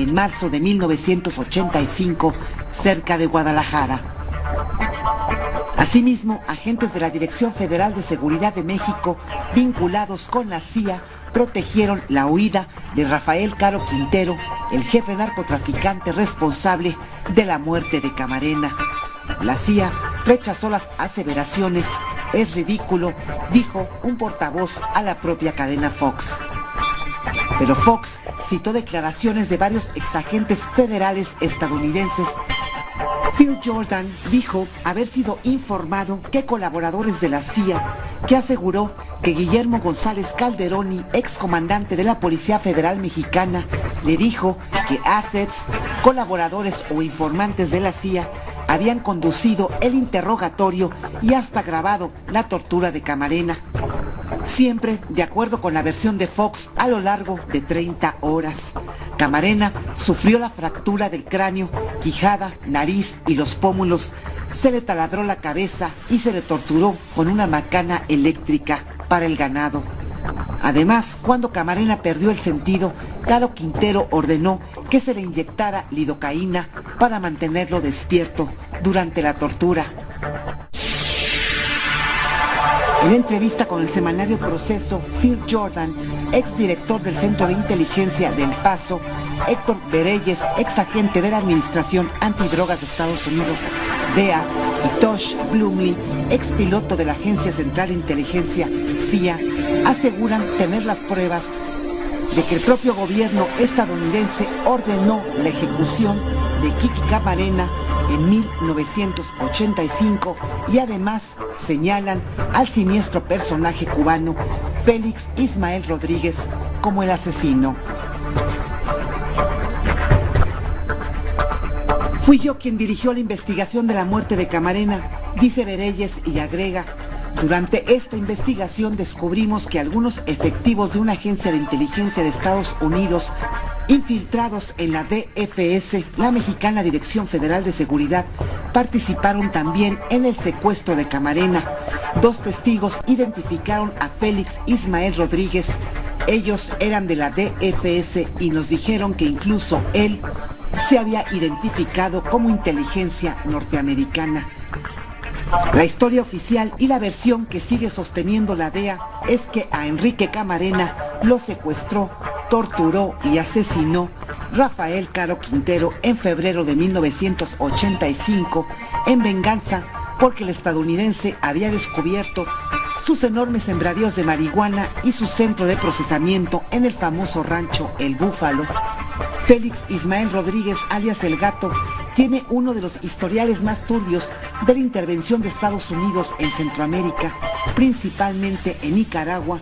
en marzo de 1985 cerca de Guadalajara. Asimismo, agentes de la Dirección Federal de Seguridad de México, vinculados con la CIA, protegieron la huida de Rafael Caro Quintero, el jefe narcotraficante responsable de la muerte de Camarena. La CIA rechazó las aseveraciones. Es ridículo, dijo un portavoz a la propia cadena Fox. Pero Fox citó declaraciones de varios exagentes federales estadounidenses. Phil Jordan dijo haber sido informado que colaboradores de la CIA, que aseguró que Guillermo González Calderoni, excomandante de la Policía Federal Mexicana, le dijo que assets, colaboradores o informantes de la CIA habían conducido el interrogatorio y hasta grabado la tortura de Camarena. Siempre de acuerdo con la versión de Fox, a lo largo de 30 horas. Camarena sufrió la fractura del cráneo, quijada, nariz y los pómulos. Se le taladró la cabeza y se le torturó con una macana eléctrica para el ganado. Además, cuando Camarena perdió el sentido, Caro Quintero ordenó que se le inyectara lidocaína para mantenerlo despierto durante la tortura. En entrevista con el semanario Proceso, Phil Jordan, exdirector del Centro de Inteligencia de El Paso, Héctor Bereyes, exagente de la Administración Antidrogas de Estados Unidos, DEA, y Tosh Blumley, expiloto de la Agencia Central de Inteligencia, CIA, aseguran tener las pruebas de que el propio gobierno estadounidense ordenó la ejecución de Kiki Camarena en 1985 y además señalan al siniestro personaje cubano Félix Ismael Rodríguez como el asesino. Fui yo quien dirigió la investigación de la muerte de Camarena, dice Bereyes, y agrega: durante esta investigación descubrimos que algunos efectivos de una agencia de inteligencia de Estados Unidos infiltrados en la DFS, la mexicana Dirección Federal de Seguridad, participaron también en el secuestro de Camarena. 2 testigos identificaron a Félix Ismael Rodríguez. Ellos eran de la DFS y nos dijeron que incluso él se había identificado como inteligencia norteamericana. La historia oficial y la versión que sigue sosteniendo la DEA es que a Enrique Camarena lo secuestró, torturó y asesinó Rafael Caro Quintero en febrero de 1985 en venganza porque el estadounidense había descubierto sus enormes sembradíos de marihuana y su centro de procesamiento en el famoso rancho El Búfalo. Félix Ismael Rodríguez, alias El Gato, tiene uno de los historiales más turbios de la intervención de Estados Unidos en Centroamérica, principalmente en Nicaragua.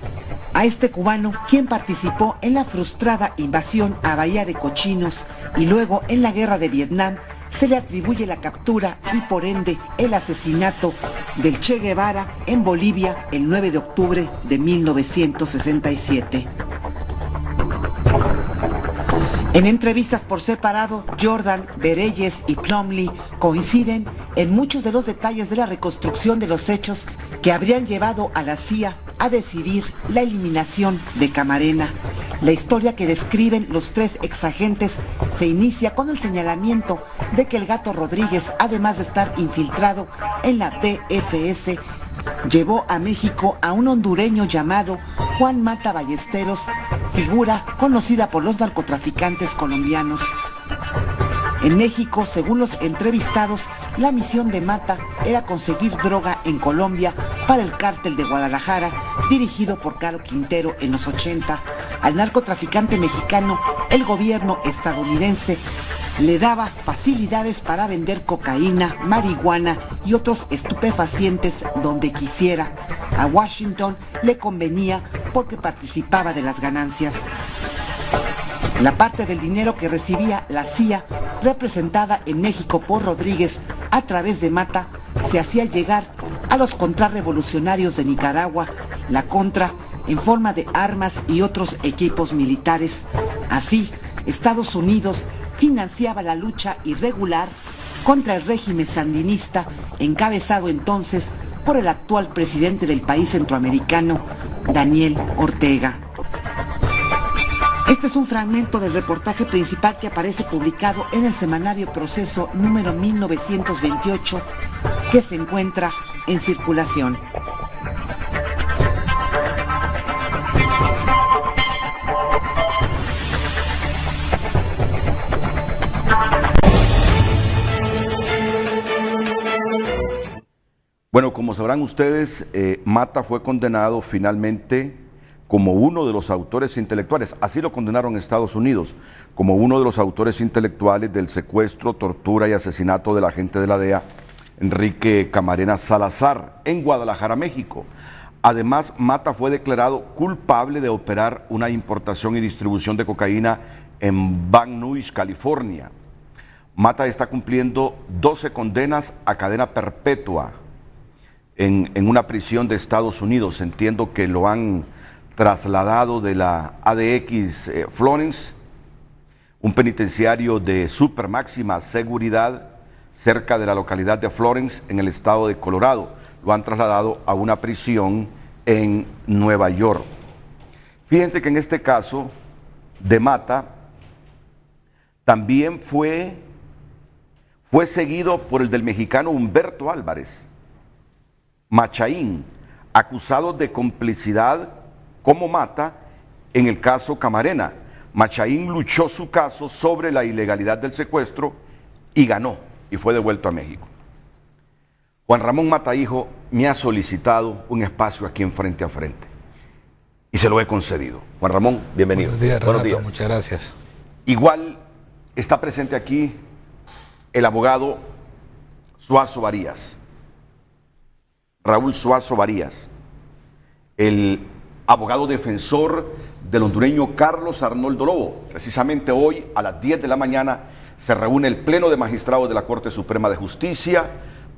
A este cubano, quien participó en la frustrada invasión a Bahía de Cochinos y luego en la guerra de Vietnam, se le atribuye la captura y por ende el asesinato del Che Guevara en Bolivia el 9 de octubre de 1967. En entrevistas por separado, Jordan, Bereyes y Plumlee coinciden en muchos de los detalles de la reconstrucción de los hechos que habrían llevado a la CIA a decidir la eliminación de Camarena. La historia que describen los 3 exagentes se inicia con el señalamiento de que el Gato Rodríguez, además de estar infiltrado en la DFS, llevó a México a un hondureño llamado Juan Mata Ballesteros, figura conocida por los narcotraficantes colombianos. En México, según los entrevistados, la misión de Mata era conseguir droga en Colombia para el cártel de Guadalajara, dirigido por Caro Quintero en los 80. Al narcotraficante mexicano, el gobierno estadounidense le daba facilidades para vender cocaína, marihuana y otros estupefacientes donde quisiera. A Washington le convenía porque participaba de las ganancias. La parte del dinero que recibía la CIA, representada en México por Rodríguez a través de Mata, se hacía llegar a los contrarrevolucionarios de Nicaragua, la Contra, en forma de armas y otros equipos militares. Así, Estados Unidos financiaba la lucha irregular contra el régimen sandinista, encabezado entonces por el actual presidente del país centroamericano, Daniel Ortega. Este es un fragmento del reportaje principal que aparece publicado en el semanario Proceso número 1928, que se encuentra en circulación. Bueno, como sabrán ustedes, Mata fue condenado finalmente como uno de los autores intelectuales, así lo condenaron en Estados Unidos, como uno de los autores intelectuales del secuestro, tortura y asesinato del agente de la DEA, Enrique Camarena Salazar, en Guadalajara, México. Además, Mata fue declarado culpable de operar una importación y distribución de cocaína en Van Nuys, California. Mata está cumpliendo 12 condenas a cadena perpetua en una prisión de Estados Unidos. Entiendo que lo han trasladado de la ADX Florence, un penitenciario de super máxima seguridad cerca de la localidad de Florence, en el estado de Colorado. Lo han trasladado a una prisión en Nueva York. Fíjense que en este caso de Mata también fue seguido por el del mexicano Humberto Álvarez Machaín, acusado de complicidad como Mata en el caso Camarena. Machaín luchó su caso sobre la ilegalidad del secuestro y ganó, y fue devuelto a México. Juan Ramón Mata Hijo me ha solicitado un espacio aquí en Frente a Frente y se lo he concedido. Juan Ramón, bienvenido. Buenos días, Renato. Buenos días. Muchas gracias. Igual está presente aquí el abogado Suazo Varías, Raúl Suazo Varías, el abogado defensor del hondureño Carlos Arnoldo Lobo. Precisamente hoy a las 10 de la mañana se reúne el Pleno de Magistrados de la Corte Suprema de Justicia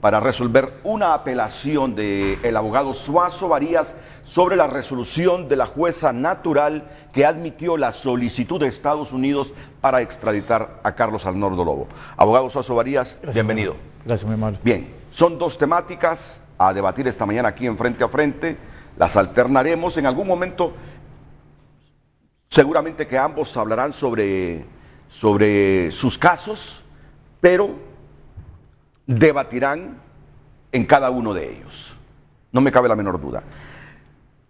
para resolver una apelación del abogado Suazo Varías sobre la resolución de la jueza natural que admitió la solicitud de Estados Unidos para extraditar a Carlos Arnoldo Lobo. Abogado Suazo Varías, gracias, bienvenido. Gracias, muy amable. Bien, son dos temáticas a debatir esta mañana aquí en Frente a Frente. Las alternaremos en algún momento. Seguramente que ambos hablarán sobre sus casos, pero debatirán en cada uno de ellos. No me cabe la menor duda.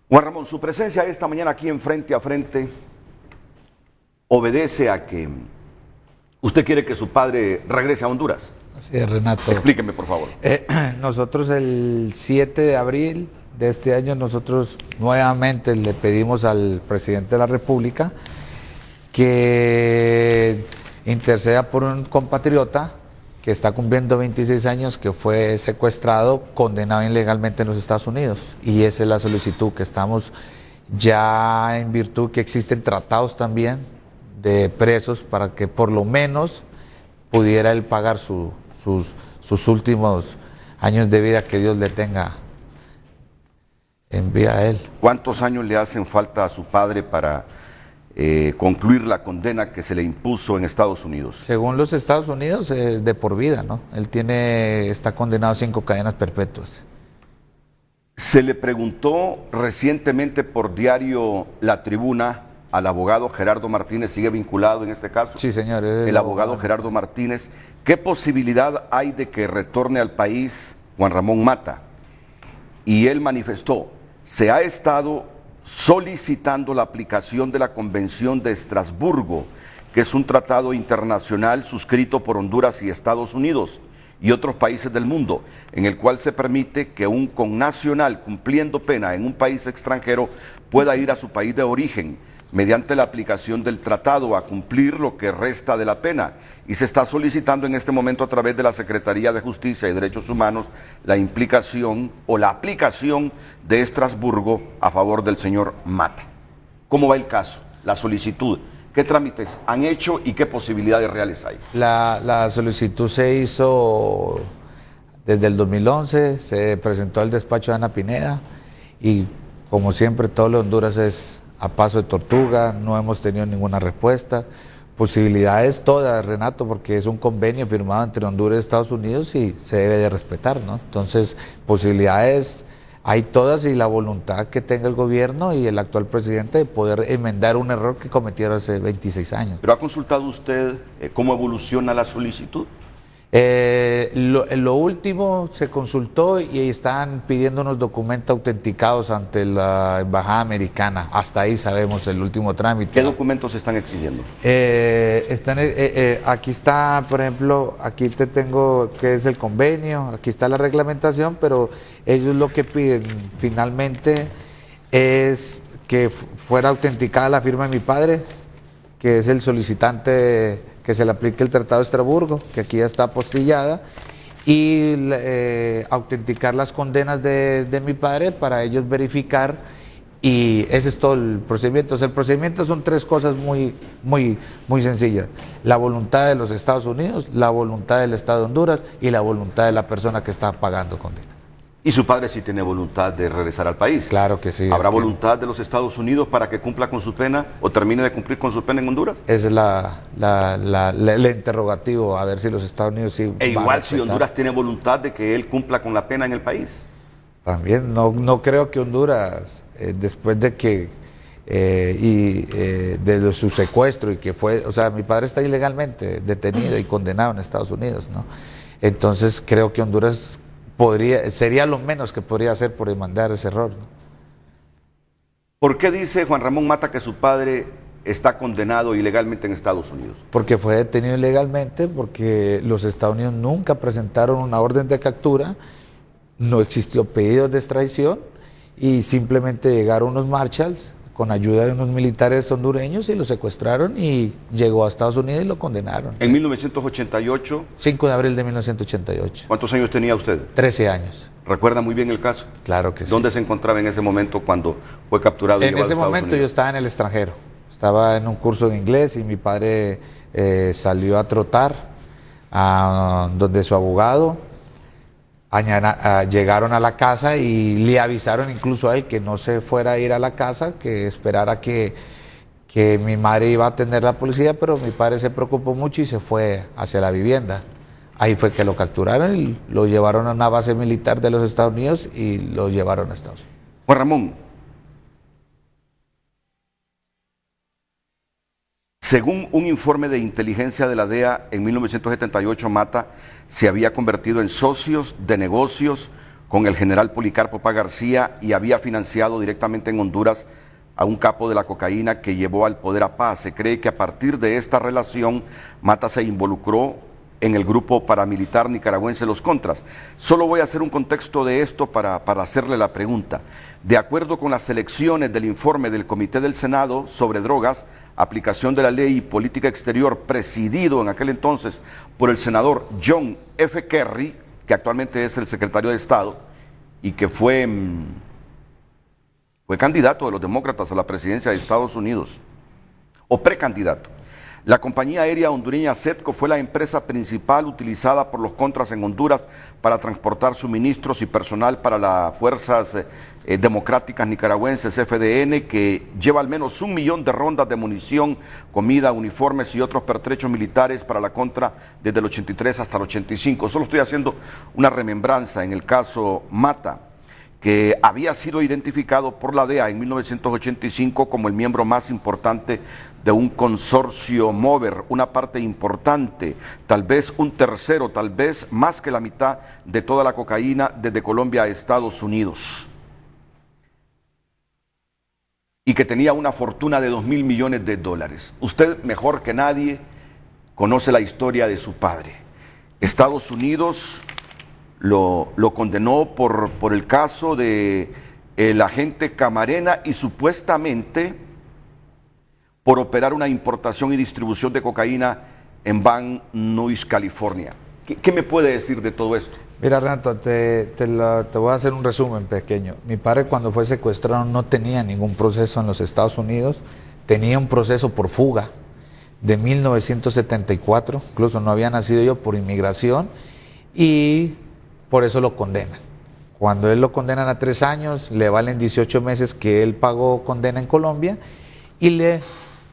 Juan Ramón, su presencia esta mañana aquí en Frente a Frente obedece a que usted quiere que su padre regrese a Honduras. Así es, Renato. Explíqueme, por favor. Nosotros el 7 de abril de este año, nosotros nuevamente le pedimos al presidente de la República que interceda por un compatriota que está cumpliendo 26 años, que fue secuestrado, condenado ilegalmente en los Estados Unidos. Y esa es la solicitud que estamos ya en virtud que existen tratados también de presos para que por lo menos pudiera él pagar sus últimos años de vida que Dios le tenga en vida a él. ¿Cuántos años le hacen falta a su padre para concluir la condena que se le impuso en Estados Unidos? Según los Estados Unidos es de por vida, ¿no? Él está condenado a 5 cadenas perpetuas. Se le preguntó recientemente por diario La Tribuna al abogado Gerardo Martínez, ¿sigue vinculado en este caso? Sí, señor. El abogado Gerardo Martínez, ¿qué posibilidad hay de que retorne al país Juan Ramón Mata? Y él manifestó, se ha estado solicitando la aplicación de la Convención de Estrasburgo, que es un tratado internacional suscrito por Honduras y Estados Unidos y otros países del mundo, en el cual se permite que un connacional cumpliendo pena en un país extranjero pueda ir a su país de origen mediante la aplicación del tratado a cumplir lo que resta de la pena. Y se está solicitando en este momento a través de la Secretaría de Justicia y Derechos Humanos la implicación o la aplicación de Estrasburgo a favor del señor Mata. ¿Cómo va el caso? La solicitud. ¿Qué trámites han hecho y qué posibilidades reales hay? La solicitud se hizo desde el 2011, se presentó al despacho de Ana Pineda y como siempre todo lo de Honduras es a paso de tortuga, no hemos tenido ninguna respuesta. Posibilidades todas, Renato, porque es un convenio firmado entre Honduras y Estados Unidos y se debe de respetar, ¿no? Entonces, posibilidades hay todas y la voluntad que tenga el gobierno y el actual presidente de poder enmendar un error que cometieron hace 26 años. ¿Pero ha consultado usted cómo evoluciona la solicitud? Lo último se consultó y están pidiendo unos documentos autenticados ante la Embajada Americana. Hasta ahí sabemos el último trámite. ¿Qué documentos se están exigiendo? Aquí está, por ejemplo, aquí te tengo que es el convenio, aquí está la reglamentación, pero ellos lo que piden finalmente es que fuera autenticada la firma de mi padre, que es el solicitante, que se le aplique el Tratado de Estrasburgo, que aquí ya está apostillada, y autenticar las condenas de mi padre para ellos verificar, y ese es todo el procedimiento. O sea, el procedimiento son tres cosas muy sencillas: la voluntad de los Estados Unidos, la voluntad del Estado de Honduras y la voluntad de la persona que está pagando condena. ¿Y su padre sí tiene voluntad de regresar al país? Claro que sí. ¿Habrá voluntad de los Estados Unidos para que cumpla con su pena o termine de cumplir con su pena en Honduras? Ese es el interrogativo, a ver si los Estados Unidos sí. E igual si Honduras tiene voluntad de que él cumpla con la pena en el país. También, no creo que Honduras, después de que, de su secuestro y que fue, o sea, mi padre está ilegalmente detenido y condenado en Estados Unidos, ¿no? Entonces creo que Honduras sería lo menos que podría hacer por demandar ese error, ¿no? ¿Por qué dice Juan Ramón Mata que su padre está condenado ilegalmente en Estados Unidos? Porque fue detenido ilegalmente, porque los Estados Unidos nunca presentaron una orden de captura, no existió pedido de extradición y simplemente llegaron unos marshals con ayuda de unos militares hondureños y lo secuestraron y llegó a Estados Unidos y lo condenaron. En 1988. 5 de abril de 1988. ¿Cuántos años tenía usted? 13 años. ¿Recuerda muy bien el caso? Claro que sí. ¿Dónde se encontraba en ese momento cuando fue capturado y llevado a Estados Unidos? En ese momento yo estaba en el extranjero, estaba en un curso de inglés y mi padre salió a trotar donde su abogado. Llegaron a la casa y le avisaron incluso a él que no se fuera a ir a la casa, que esperara que mi madre iba a atender a la policía, pero mi padre se preocupó mucho y se fue hacia la vivienda. Ahí fue que lo capturaron y lo llevaron a una base militar de los Estados Unidos y lo llevaron a Estados Unidos. Juan Ramón, según un informe de inteligencia de la DEA, en 1978 Mata se había convertido en socios de negocios con el general Policarpo Paz García y había financiado directamente en Honduras a un capo de la cocaína que llevó al poder a Paz. Se cree que a partir de esta relación Mata se involucró en el grupo paramilitar nicaragüense Los Contras. Solo voy a hacer un contexto de esto para hacerle la pregunta. De acuerdo con las selecciones del informe del Comité del Senado sobre drogas, aplicación de la ley y política exterior, presidido en aquel entonces por el senador John F. Kerry, que actualmente es el secretario de Estado y que fue candidato de los demócratas a la presidencia de Estados Unidos, o precandidato. La compañía aérea hondureña Setco fue la empresa principal utilizada por los Contras en Honduras para transportar suministros y personal para las fuerzas democráticas nicaragüenses FDN, que lleva al menos 1 millón de rondas de munición, comida, uniformes y otros pertrechos militares para la Contra desde el 83 hasta el 85. Solo estoy haciendo una remembranza. En el caso Mata, que había sido identificado por la DEA en 1985 como el miembro más importante de un consorcio Mover, una parte importante, tal vez un tercero, tal vez más que la mitad de toda la cocaína desde Colombia a Estados Unidos. Y que tenía una fortuna de $2.000 millones. Usted, mejor que nadie, conoce la historia de su padre. Estados Unidos lo condenó por el caso de el agente Camarena y supuestamente por operar una importación y distribución de cocaína en Van Nuys, California. ¿Qué me puede decir de todo esto? Mira, Renato, te voy a hacer un resumen pequeño. Mi padre, cuando fue secuestrado, no tenía ningún proceso en los Estados Unidos, tenía un proceso por fuga de 1974, incluso no había nacido yo, por inmigración, y por eso lo condenan. Cuando él lo condenan a 3 años, le valen 18 meses que él pagó condena en Colombia y le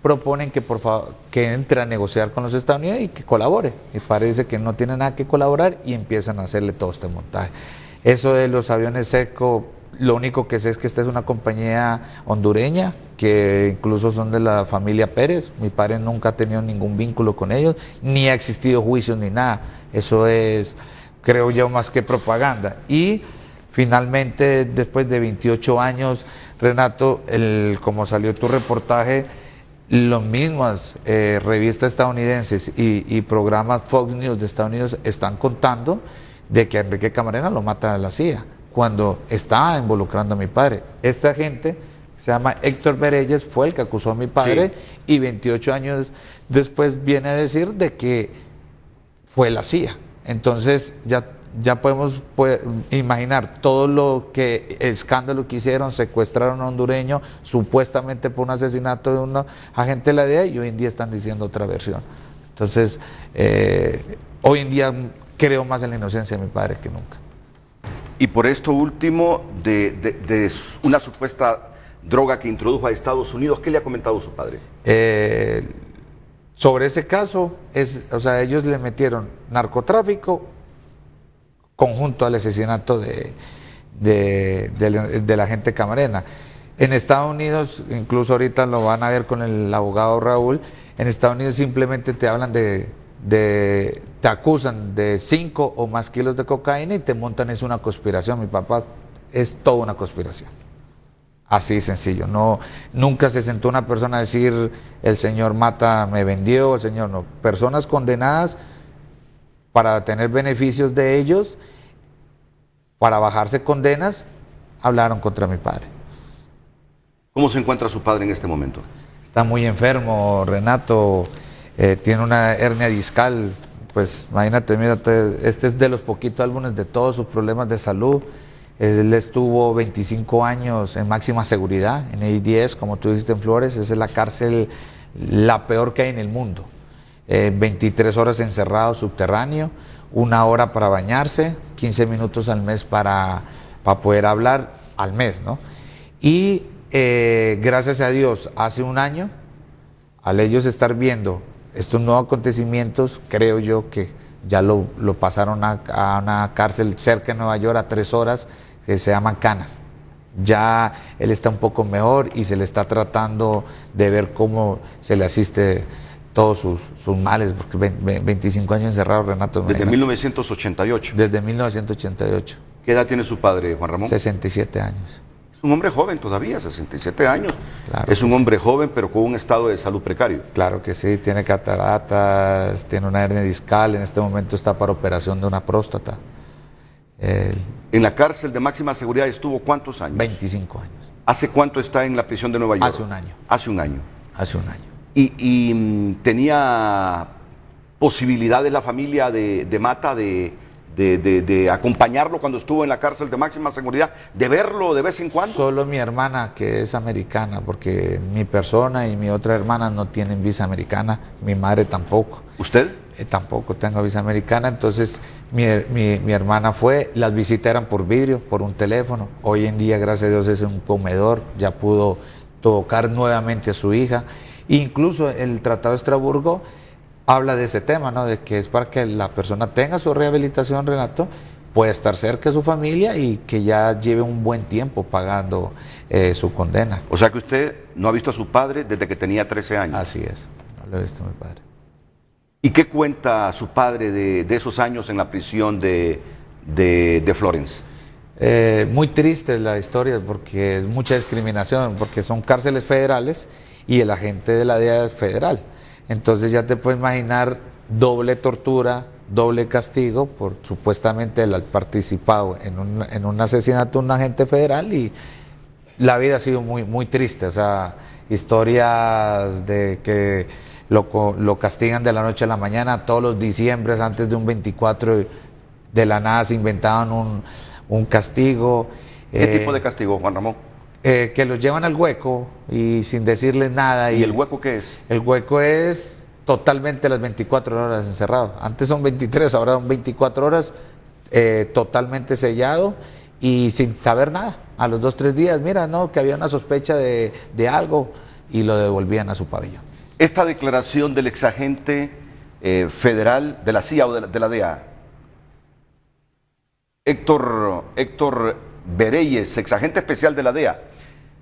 proponen que por favor que entre a negociar con los Estados Unidos y que colabore. Y parece que no tiene nada que colaborar y empiezan a hacerle todo este montaje. Eso de los aviones Setco Lo único que sé es que esta es una compañía hondureña, que incluso son de la familia Pérez. Mi padre nunca ha tenido ningún vínculo con ellos, ni ha existido juicios ni nada. Eso es, creo yo, más que propaganda. Y finalmente, después de 28 años, Renato, como salió tu reportaje, las mismas revistas estadounidenses y programas Fox News de Estados Unidos están contando de que a Enrique Camarena lo mata la CIA, cuando estaba involucrando a mi padre. Esta gente, se llama Héctor Bereyes, fue el que acusó a mi padre, sí, y 28 años después viene a decir de que fue la CIA. Entonces ya podemos imaginar todo lo que, el escándalo que hicieron, secuestraron a un hondureño supuestamente por un asesinato de un agente de la DEA, y hoy en día están diciendo otra versión. Entonces, hoy en día creo más en la inocencia de mi padre que nunca. Y por esto último, de una supuesta droga que introdujo a Estados Unidos, ¿qué le ha comentado su padre? Sobre ese caso, o sea, ellos le metieron narcotráfico conjunto al asesinato de la agente Camarena. En Estados Unidos, incluso ahorita lo van a ver con el abogado Raúl, en Estados Unidos simplemente te hablan te acusan de 5 o más kilos de cocaína y te montan, es una conspiración. Mi papá es toda una conspiración. Así sencillo. Nunca se sentó una persona a decir el señor Mata me vendió, el señor no. Personas condenadas para tener beneficios de ellos, para bajarse condenas, hablaron contra mi padre. ¿Cómo se encuentra su padre en este momento? Está muy enfermo, Renato, tiene una hernia discal, pues imagínate, mírate, este es de los poquitos álbumes de todos sus problemas de salud. Él estuvo 25 años en máxima seguridad, en el 10, como tú dijiste, en Flores. Esa es la cárcel la peor que hay en el mundo. 23 horas encerrado subterráneo, 1 hora para bañarse, 15 minutos al mes para poder hablar al mes, ¿no? Y gracias a Dios, hace un año, al ellos estar viendo estos nuevos acontecimientos, creo yo que ya lo pasaron a una cárcel cerca de Nueva York a 3 horas, que se llama Cana. Ya él está un poco mejor y se le está tratando de ver cómo se le asiste todos sus males, porque 25 años encerrado, Renato. Desde 1988. Desde 1988. ¿Qué edad tiene su padre, Juan Ramón? 67 años. Es un hombre joven todavía, 67 años. Claro, es un hombre joven, pero con un estado de salud precario. Claro que sí, tiene cataratas, tiene una hernia discal, en este momento está para operación de una próstata. En la cárcel de máxima seguridad estuvo ¿cuántos años? 25 años. ¿Hace cuánto está en la prisión de Nueva York? Hace un año. Hace un año. Hace un año. ¿Y tenía posibilidades la familia de Mata de acompañarlo cuando estuvo en la cárcel de máxima seguridad, de verlo de vez en cuando? Solo mi hermana, que es americana, porque mi persona y mi otra hermana no tienen visa americana, mi madre tampoco. ¿Usted? Tampoco tengo visa americana, entonces mi hermana fue, las visitas eran por vidrio, por un teléfono. Hoy en día, gracias a Dios, es un comedor, ya pudo tocar nuevamente a su hija. Incluso el Tratado de Estrasburgo habla de ese tema, ¿no? De que es para que la persona tenga su rehabilitación, Renato, pueda estar cerca de su familia y que ya lleve un buen tiempo pagando su condena. O sea que usted no ha visto a su padre desde que tenía 13 años. Así es, no lo he visto a mi padre. ¿Y qué cuenta su padre de esos años en la prisión de Florence? Muy triste la historia, porque es mucha discriminación, porque son cárceles federales y el agente de la DEA es federal. Entonces ya te puedes imaginar doble tortura, doble castigo por supuestamente el haber participado en un asesinato de un agente federal, y la vida ha sido muy, muy triste. O sea, historias de que lo castigan de la noche a la mañana, todos los diciembres antes de un 24 de la nada se inventaban un castigo. ¿Qué tipo de castigo, Juan Ramón? Que los llevan al hueco y sin decirles nada. ¿Y el hueco qué es? El hueco es totalmente las 24 horas encerrado. Antes son 23, ahora son 24 horas totalmente sellado y sin saber nada. A los 2-3 días, mira, no, que había una sospecha de algo, y lo devolvían a su pabellón. Esta declaración del exagente federal de la CIA o de la DEA, Héctor Bereyes, exagente especial de la DEA,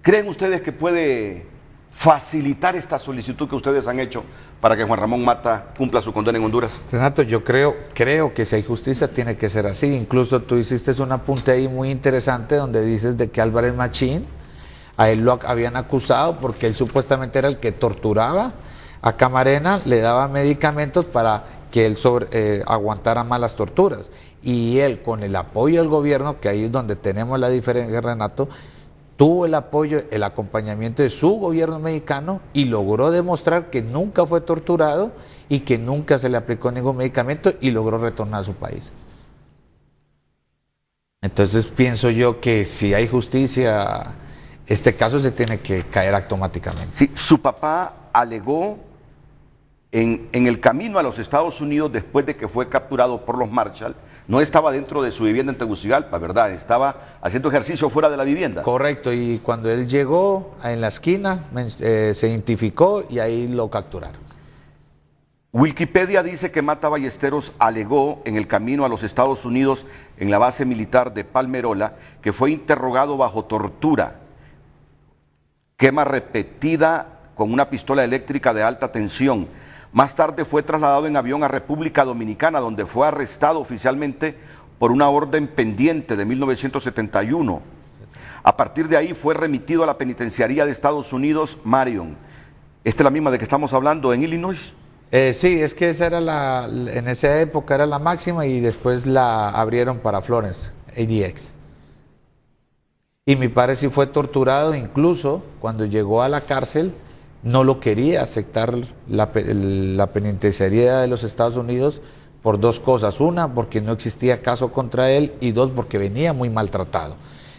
¿creen ustedes que puede facilitar esta solicitud que ustedes han hecho para que Juan Ramón Mata cumpla su condena en Honduras? Renato, yo creo que si hay justicia tiene que ser así. Incluso tú hiciste un apunte ahí muy interesante donde dices de que Álvarez Machín, a él lo habían acusado porque él supuestamente era el que torturaba a Camarena, le daba medicamentos para que él aguantara más las torturas. Y él, con el apoyo del gobierno, que ahí es donde tenemos la diferencia, Renato, tuvo el apoyo, el acompañamiento de su gobierno mexicano y logró demostrar que nunca fue torturado y que nunca se le aplicó ningún medicamento y logró retornar a su país. Entonces pienso yo que si hay justicia, este caso se tiene que caer automáticamente. Sí, su papá alegó en el camino a los Estados Unidos, después de que fue capturado por los Marshall, no estaba dentro de su vivienda en Tegucigalpa, ¿verdad? Estaba haciendo ejercicio fuera de la vivienda. Correcto, y cuando él llegó en la esquina, se identificó y ahí lo capturaron. Wikipedia dice que Mata Ballesteros alegó en el camino a los Estados Unidos, en la base militar de Palmerola, que fue interrogado bajo tortura, quema repetida con una pistola eléctrica de alta tensión. Más tarde fue trasladado en avión a República Dominicana, donde fue arrestado oficialmente por una orden pendiente de 1971. A partir de ahí fue remitido a la penitenciaría de Estados Unidos, Marion. ¿Esta es la misma de que estamos hablando en Illinois? Sí, es que esa era en esa época era la máxima y después la abrieron para Florence, ADX. Y mi padre sí fue torturado, incluso cuando llegó a la cárcel, no lo quería aceptar la penitenciaría de los Estados Unidos por dos cosas. Una, porque no existía caso contra él, y dos, porque venía muy maltratado.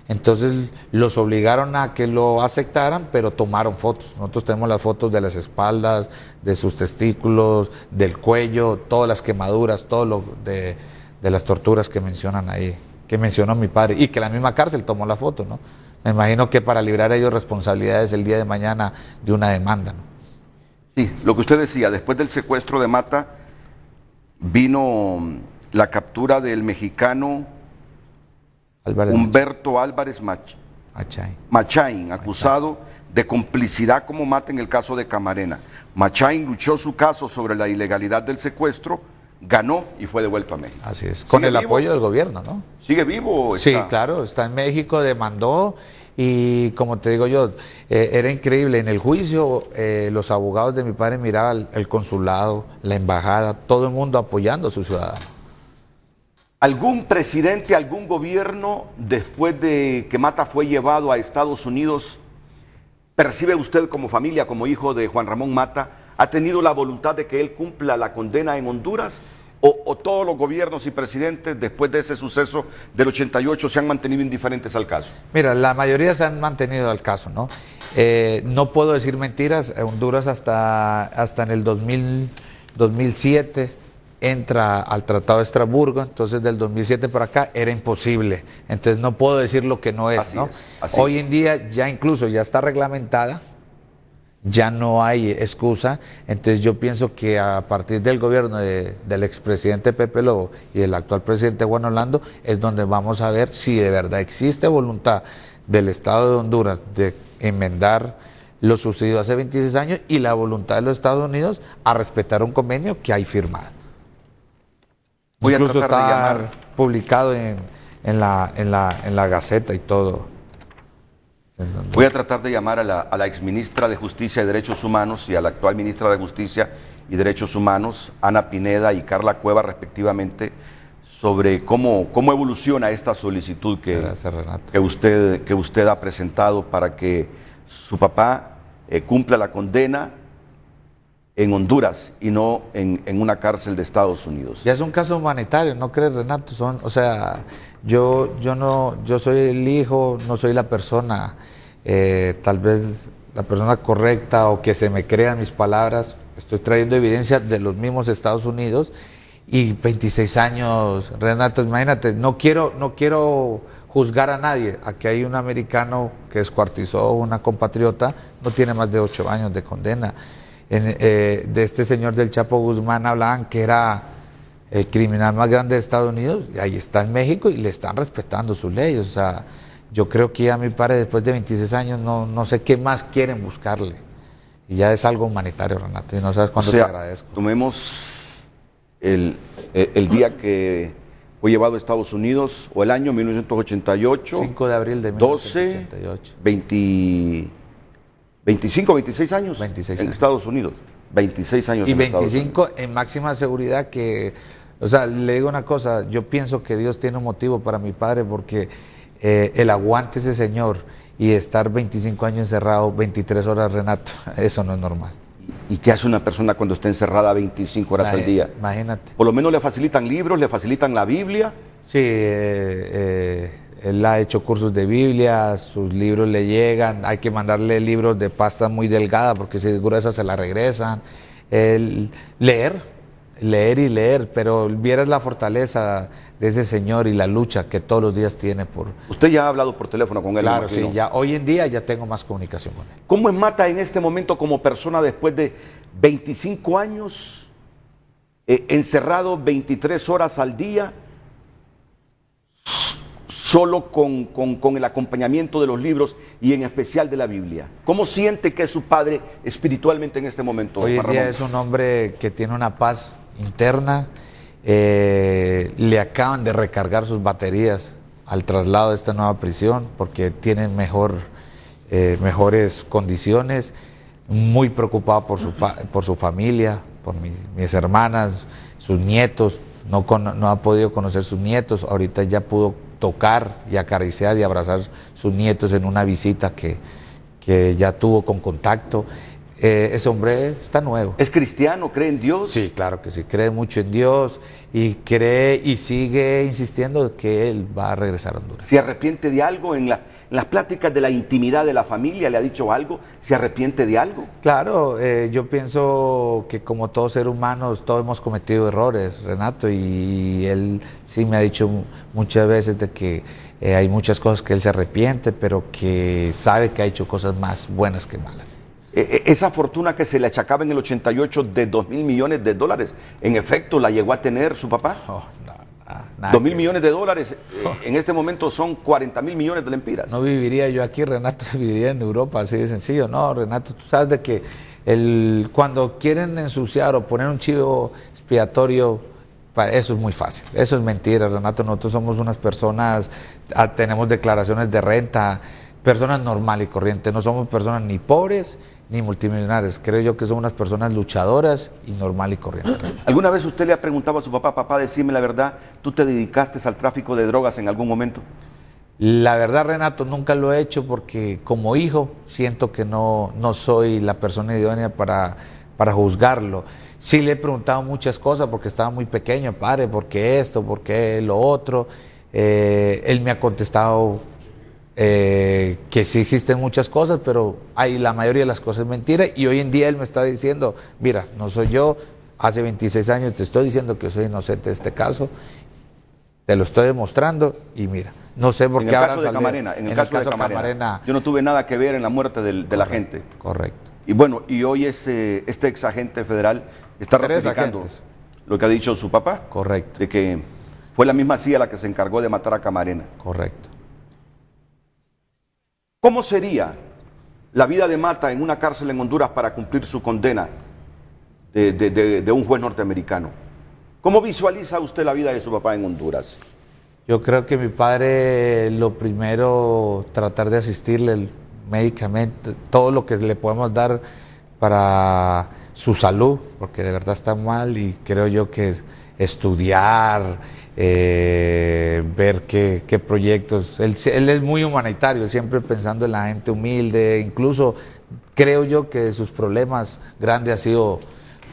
Entonces los obligaron a que lo aceptaran, pero tomaron fotos. Nosotros tenemos las fotos de las espaldas, de sus testículos, del cuello, todas las quemaduras, todo lo de las torturas que mencionan ahí, que mencionó mi padre, y que la misma cárcel tomó la foto, ¿no? Me imagino que para librar a ellos responsabilidades el día de mañana de una demanda, ¿no? Sí, lo que usted decía, después del secuestro de Mata, vino la captura del mexicano Humberto Álvarez Machain, acusado de complicidad como Mata en el caso de Camarena. Machain luchó su caso sobre la ilegalidad del secuestro, ganó y fue devuelto a México. Así es, con el apoyo del gobierno, ¿no? ¿Sigue vivo? Sí, claro, está en México, demandó y como te digo yo, era increíble. En el juicio los abogados de mi padre miraban el consulado, la embajada, todo el mundo apoyando a su ciudadano. ¿Algún presidente, algún gobierno, después de que Mata fue llevado a Estados Unidos, percibe usted como familia, como hijo de Juan Ramón Mata, ha tenido la voluntad de que él cumpla la condena en Honduras? ¿O todos los gobiernos y presidentes después de ese suceso del 88 se han mantenido indiferentes al caso? Mira, la mayoría se han mantenido al caso, ¿no? No puedo decir mentiras. Honduras hasta en el 2007 entra al Tratado de Estrasburgo, entonces del 2007 para acá era imposible. Entonces no puedo decir lo que no es, así ¿no? Es, Hoy en día ya incluso ya está reglamentada, ya no hay excusa. Entonces yo pienso que a partir del gobierno del expresidente Pepe Lobo y del actual presidente Juan Orlando es donde vamos a ver si de verdad existe voluntad del Estado de Honduras de enmendar lo sucedido hace 26 años y la voluntad de los Estados Unidos a respetar un convenio que hay firmado. Voy a Incluso tratar de está llamar publicado en la Gaceta y todo. Voy a tratar de llamar a la exministra de Justicia y Derechos Humanos y a la actual ministra de Justicia y Derechos Humanos, Ana Pineda y Carla Cueva, respectivamente, sobre cómo evoluciona esta solicitud que usted ha presentado para que su papá cumpla la condena en Honduras y no en una cárcel de Estados Unidos. Ya es un caso humanitario, ¿no crees, Renato? Yo soy el hijo, no soy la persona, tal vez la persona correcta o que se me crean mis palabras. Estoy trayendo evidencia de los mismos Estados Unidos y 26 años, Renato, imagínate, no quiero juzgar a nadie. Aquí hay un americano que descuartizó a una compatriota, no tiene más de 8 años de condena. De este señor del Chapo Guzmán hablaban que era el criminal más grande de Estados Unidos, y ahí está en México y le están respetando sus leyes. O sea, yo creo que ya mi padre después de 26 años no sé qué más quieren buscarle. Y ya es algo humanitario, Renato, y no sabes cuánto te agradezco. Tomemos el día que fue llevado a Estados Unidos, o el año 1988. 5 de abril de 1988. 25, 26 años 26 en años. Estados Unidos. 26 años Y en Estados 25 Unidos. en máxima seguridad que, o sea, le digo una cosa, yo pienso que Dios tiene un motivo para mi padre porque el aguante ese señor y estar 25 años encerrado, 23 horas, Renato, eso no es normal. ¿Y qué hace una persona cuando está encerrada 25 horas al día? Imagínate. Por lo menos le facilitan libros, le facilitan la Biblia. Sí, él ha hecho cursos de Biblia, sus libros le llegan, hay que mandarle libros de pasta muy delgada porque si es gruesa se la regresan. Leer y leer, pero vieras la fortaleza de ese señor y la lucha que todos los días tiene por... Usted ya ha hablado por teléfono con él. Claro, sí, ya hoy en día ya tengo más comunicación con él. ¿Cómo es Mata en este momento como persona después de 25 años encerrado 23 horas al día, solo con el acompañamiento de los libros y en especial de la Biblia? ¿Cómo siente que es su padre espiritualmente en este momento? Hoy en día es un hombre que tiene una paz interna. Le acaban de recargar sus baterías al traslado de esta nueva prisión porque tiene mejores condiciones. Muy preocupado por su familia, por mis hermanas, sus nietos. No ha podido conocer sus nietos. Ahorita ya pudo tocar y acariciar y abrazar sus nietos en una visita que ya tuvo con contacto. Ese hombre está nuevo. ¿Es cristiano? ¿Cree en Dios? Sí, claro que sí, cree mucho en Dios y cree y sigue insistiendo que él va a regresar a Honduras. ¿Se arrepiente de algo? En las pláticas de la intimidad de la familia le ha dicho algo. ¿Se arrepiente de algo? Claro, yo pienso que como todos seres humanos, todos hemos cometido errores, Renato, y él sí me ha dicho muchas veces de que hay muchas cosas que él se arrepiente, pero que sabe que ha hecho cosas más buenas que malas. Esa fortuna que se le achacaba en el 88 de 2.000 millones de dólares, ¿en efecto la llegó a tener su papá? Oh, no, 2.000 millones de dólares, en este momento son 40.000 millones de lempiras. No viviría yo aquí, Renato, viviría en Europa, así de sencillo. No, Renato, tú sabes de que cuando quieren ensuciar o poner un chivo expiatorio, eso es muy fácil. Eso es mentira, Renato. Nosotros somos unas personas, tenemos declaraciones de renta, personas normal y corrientes. No somos personas ni pobres ni multimillonarios. Creo yo que son unas personas luchadoras y normal y corriente. ¿Alguna vez usted le ha preguntado a su papá, papá, decime la verdad, ¿tú te dedicaste al tráfico de drogas en algún momento? La verdad, Renato, nunca lo he hecho porque como hijo siento que no soy la persona idónea para juzgarlo. Sí le he preguntado muchas cosas porque estaba muy pequeño, padre, ¿por qué esto? ¿Por qué lo otro? Él me ha contestado que sí existen muchas cosas, pero la mayoría de las cosas es mentira, y hoy en día él me está diciendo, mira, no soy yo, hace 26 años te estoy diciendo que soy inocente de este caso, te lo estoy demostrando, y mira, no sé por qué habrá salido. En el caso de Camarena, yo no tuve nada que ver en la muerte de la gente. Correcto. Y bueno, y hoy este ex agente federal está ratificando lo que ha dicho su papá. Correcto. De que fue la misma CIA la que se encargó de matar a Camarena. Correcto. ¿Cómo sería la vida de Mata en una cárcel en Honduras para cumplir su condena de un juez norteamericano? ¿Cómo visualiza usted la vida de su papá en Honduras? Yo creo que mi padre, lo primero, tratar de asistirle médicamente, todo lo que le podemos dar para su salud, porque de verdad está mal, y creo yo que estudiar, ver qué proyectos. Él es muy humanitario, él siempre pensando en la gente humilde. Incluso creo yo que sus problemas grandes ha sido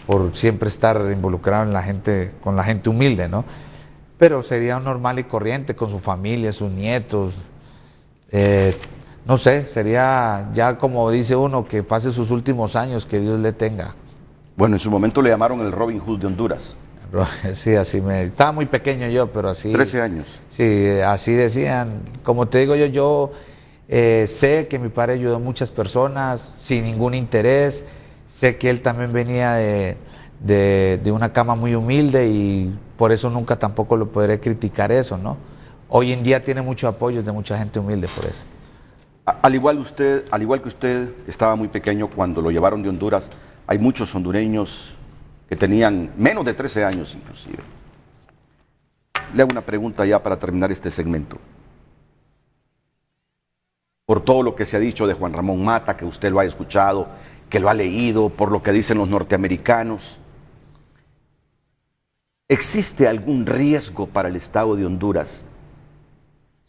por siempre estar involucrado en la gente, con la gente humilde, ¿no? Pero sería un normal y corriente con su familia, sus nietos. No sé, sería ya como dice uno, que pase sus últimos años, que Dios le tenga. Bueno, en su momento le llamaron el Robin Hood de Honduras. Sí, así estaba muy pequeño yo, pero así... 13 años. Sí, así decían. Como te digo yo sé que mi padre ayudó a muchas personas sin ningún interés. Sé que él también venía de una cama muy humilde y por eso nunca tampoco lo podré criticar eso, ¿no? hoy en día tiene mucho apoyo de mucha gente humilde por eso. Al igual que usted, estaba muy pequeño cuando lo llevaron de Honduras, hay muchos hondureños que tenían menos de 13 años inclusive. Le hago una pregunta ya para terminar este segmento. Por todo lo que se ha dicho de Juan Ramón Mata, que usted lo ha escuchado, que lo ha leído, por lo que dicen los norteamericanos, ¿existe algún riesgo para el Estado de Honduras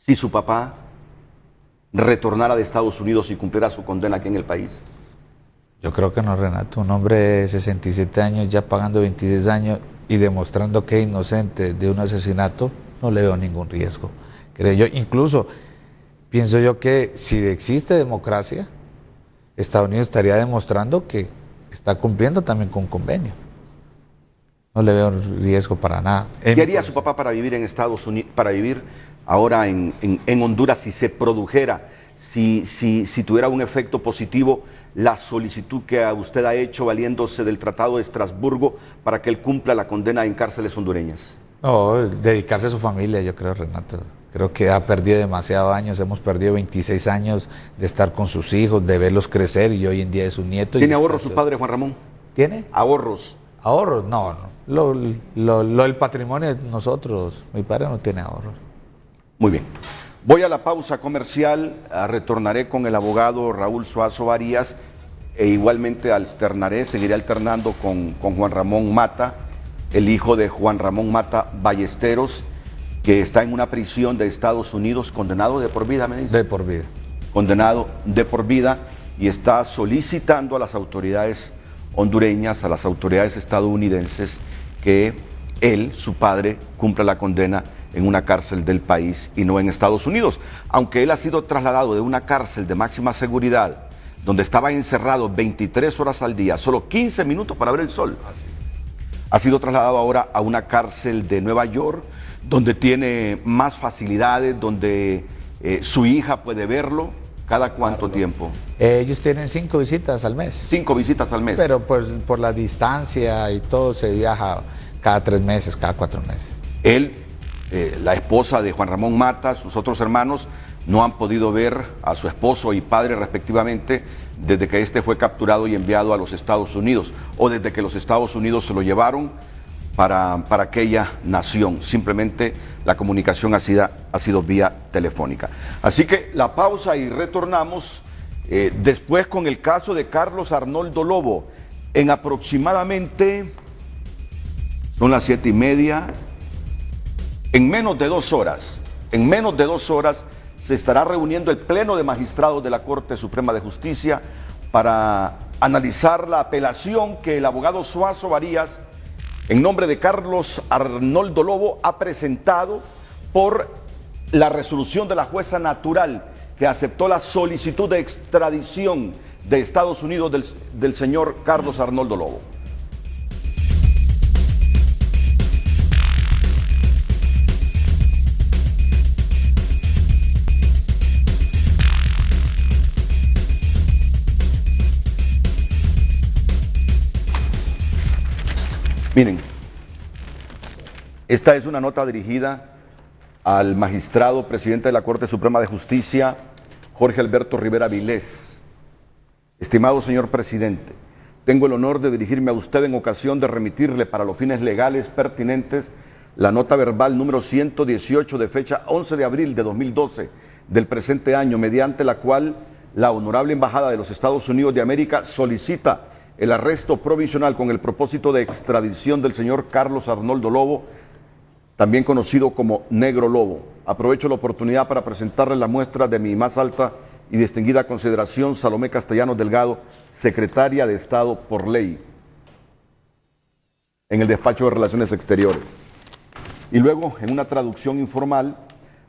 si su papá retornara de Estados Unidos y cumpliera su condena aquí en el país? Yo creo que no, Renato. Un hombre de 67 años ya pagando 26 años y demostrando que es inocente de un asesinato, no le veo ningún riesgo. Creo yo, incluso pienso yo que si existe democracia, Estados Unidos estaría demostrando que está cumpliendo también con un convenio. No le veo riesgo para nada. ¿Qué haría su papá para vivir en Estados Unidos, para vivir ahora en Honduras si se produjera, si tuviera un efecto positivo la solicitud que usted ha hecho valiéndose del Tratado de Estrasburgo para que él cumpla la condena en cárceles hondureñas? No, dedicarse a su familia, yo creo, Renato. Creo que ha perdido demasiados años, hemos perdido 26 años de estar con sus hijos, de verlos crecer y hoy en día es su nieto. ¿Tiene ahorros su padre, Juan Ramón? ¿Tiene? ¿Ahorros? ¿Ahorros? No, no. El patrimonio de nosotros, mi padre no tiene ahorros. Muy bien. Voy a la pausa comercial, retornaré con el abogado Raúl Suazo Varías e igualmente seguiré alternando con Juan Ramón Mata, el hijo de Juan Ramón Mata Ballesteros, que está en una prisión de Estados Unidos, condenado de por vida, me dice. De por vida. Condenado de por vida y está solicitando a las autoridades hondureñas, a las autoridades estadounidenses, que él, su padre, cumpla la condena en una cárcel del país y no en Estados Unidos. Aunque él ha sido trasladado de una cárcel de máxima seguridad, donde estaba encerrado 23 horas al día, solo 15 minutos para ver el sol. Ha sido trasladado ahora a una cárcel de Nueva York, donde tiene más facilidades, donde su hija puede verlo. ¿Cada cuánto tiempo? Ellos tienen 5 visitas al mes. 5 visitas al mes. Pero pues por la distancia y todo se viaja cada 3 meses, cada 4 meses. Él, la esposa de Juan Ramón Mata, sus otros hermanos, no han podido ver a su esposo y padre respectivamente desde que este fue capturado y enviado a los Estados Unidos, o desde que los Estados Unidos se lo llevaron para aquella nación. Simplemente la comunicación ha sido vía telefónica. Así que la pausa y retornamos después con el caso de Carlos Arnoldo Lobo. En aproximadamente, son las 7:30, en menos de 2 horas, se estará reuniendo el Pleno de Magistrados de la Corte Suprema de Justicia para analizar la apelación que el abogado Suazo Varías, en nombre de Carlos Arnoldo Lobo, ha presentado por la resolución de la jueza natural que aceptó la solicitud de extradición de Estados Unidos del señor Carlos Arnoldo Lobo. Miren, esta es una nota dirigida al magistrado presidente de la Corte Suprema de Justicia, Jorge Alberto Rivera Vilés. Estimado señor presidente, tengo el honor de dirigirme a usted en ocasión de remitirle para los fines legales pertinentes la nota verbal número 118 de fecha 11 de abril de 2012 del presente año, mediante la cual la Honorable Embajada de los Estados Unidos de América solicita el arresto provisional con el propósito de extradición del señor Carlos Arnoldo Lobo, también conocido como Negro Lobo. Aprovecho la oportunidad para presentarle la muestra de mi más alta y distinguida consideración, Salomé Castellanos Delgado, secretaria de Estado por ley en el Despacho de Relaciones Exteriores. Y luego, en una traducción informal,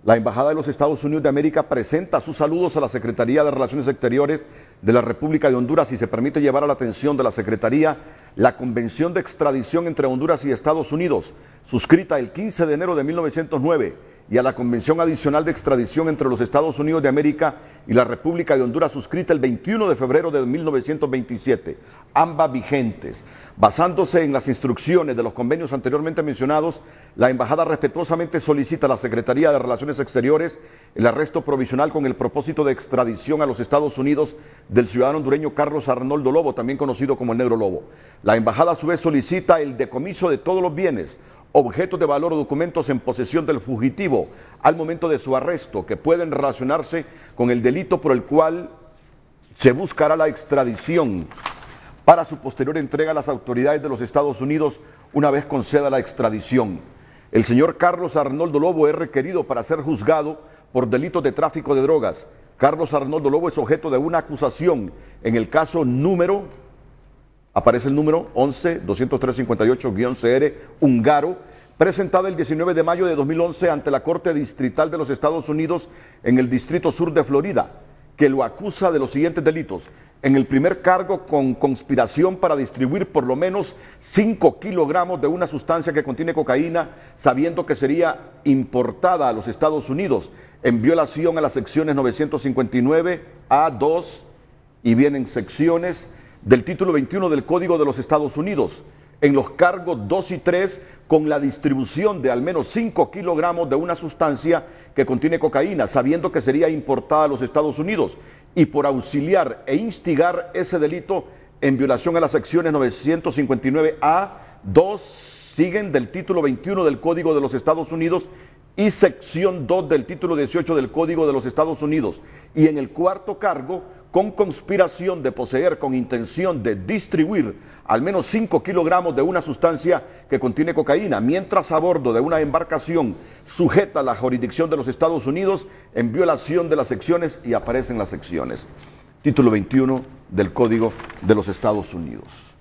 la Embajada de los Estados Unidos de América presenta sus saludos a la Secretaría de Relaciones Exteriores de la República de Honduras y se permite llevar a la atención de la Secretaría la Convención de Extradición entre Honduras y Estados Unidos, suscrita el 15 de enero de 1909 y a la Convención Adicional de Extradición entre los Estados Unidos de América y la República de Honduras, suscrita el 21 de febrero de 1927, ambas vigentes. Basándose en las instrucciones de los convenios anteriormente mencionados, la Embajada respetuosamente solicita a la Secretaría de Relaciones Exteriores el arresto provisional con el propósito de extradición a los Estados Unidos del ciudadano hondureño Carlos Arnoldo Lobo, también conocido como el Negro Lobo. La Embajada a su vez solicita el decomiso de todos los bienes, objetos de valor o documentos en posesión del fugitivo al momento de su arresto, que pueden relacionarse con el delito por el cual se buscará la extradición, para su posterior entrega a las autoridades de los Estados Unidos una vez conceda la extradición. El señor Carlos Arnoldo Lobo es requerido para ser juzgado por delitos de tráfico de drogas. Carlos Arnoldo Lobo es objeto de una acusación en el caso número, aparece el número 11-203-58-CR Ungaro, presentada el 19 de mayo de 2011 ante la Corte Distrital de los Estados Unidos en el Distrito Sur de Florida, que lo acusa de los siguientes delitos. En el primer cargo, con conspiración para distribuir por lo menos 5 kilogramos de una sustancia que contiene cocaína, sabiendo que sería importada a los Estados Unidos, en violación a las secciones 959 A2 y vienen secciones del título 21 del Código de los Estados Unidos. En los cargos 2 y 3, con la distribución de al menos 5 kilogramos de una sustancia que contiene cocaína, sabiendo que sería importada a los Estados Unidos, y por auxiliar e instigar ese delito en violación a las secciones 959A, 2 siguen del título 21 del Código de los Estados Unidos y sección 2 del título 18 del Código de los Estados Unidos. Y en el cuarto cargo, con conspiración de poseer con intención de distribuir al menos 5 kilogramos de una sustancia que contiene cocaína, mientras a bordo de una embarcación sujeta a la jurisdicción de los Estados Unidos en violación de las secciones, y aparecen las secciones. Título 21 del Código de los Estados Unidos.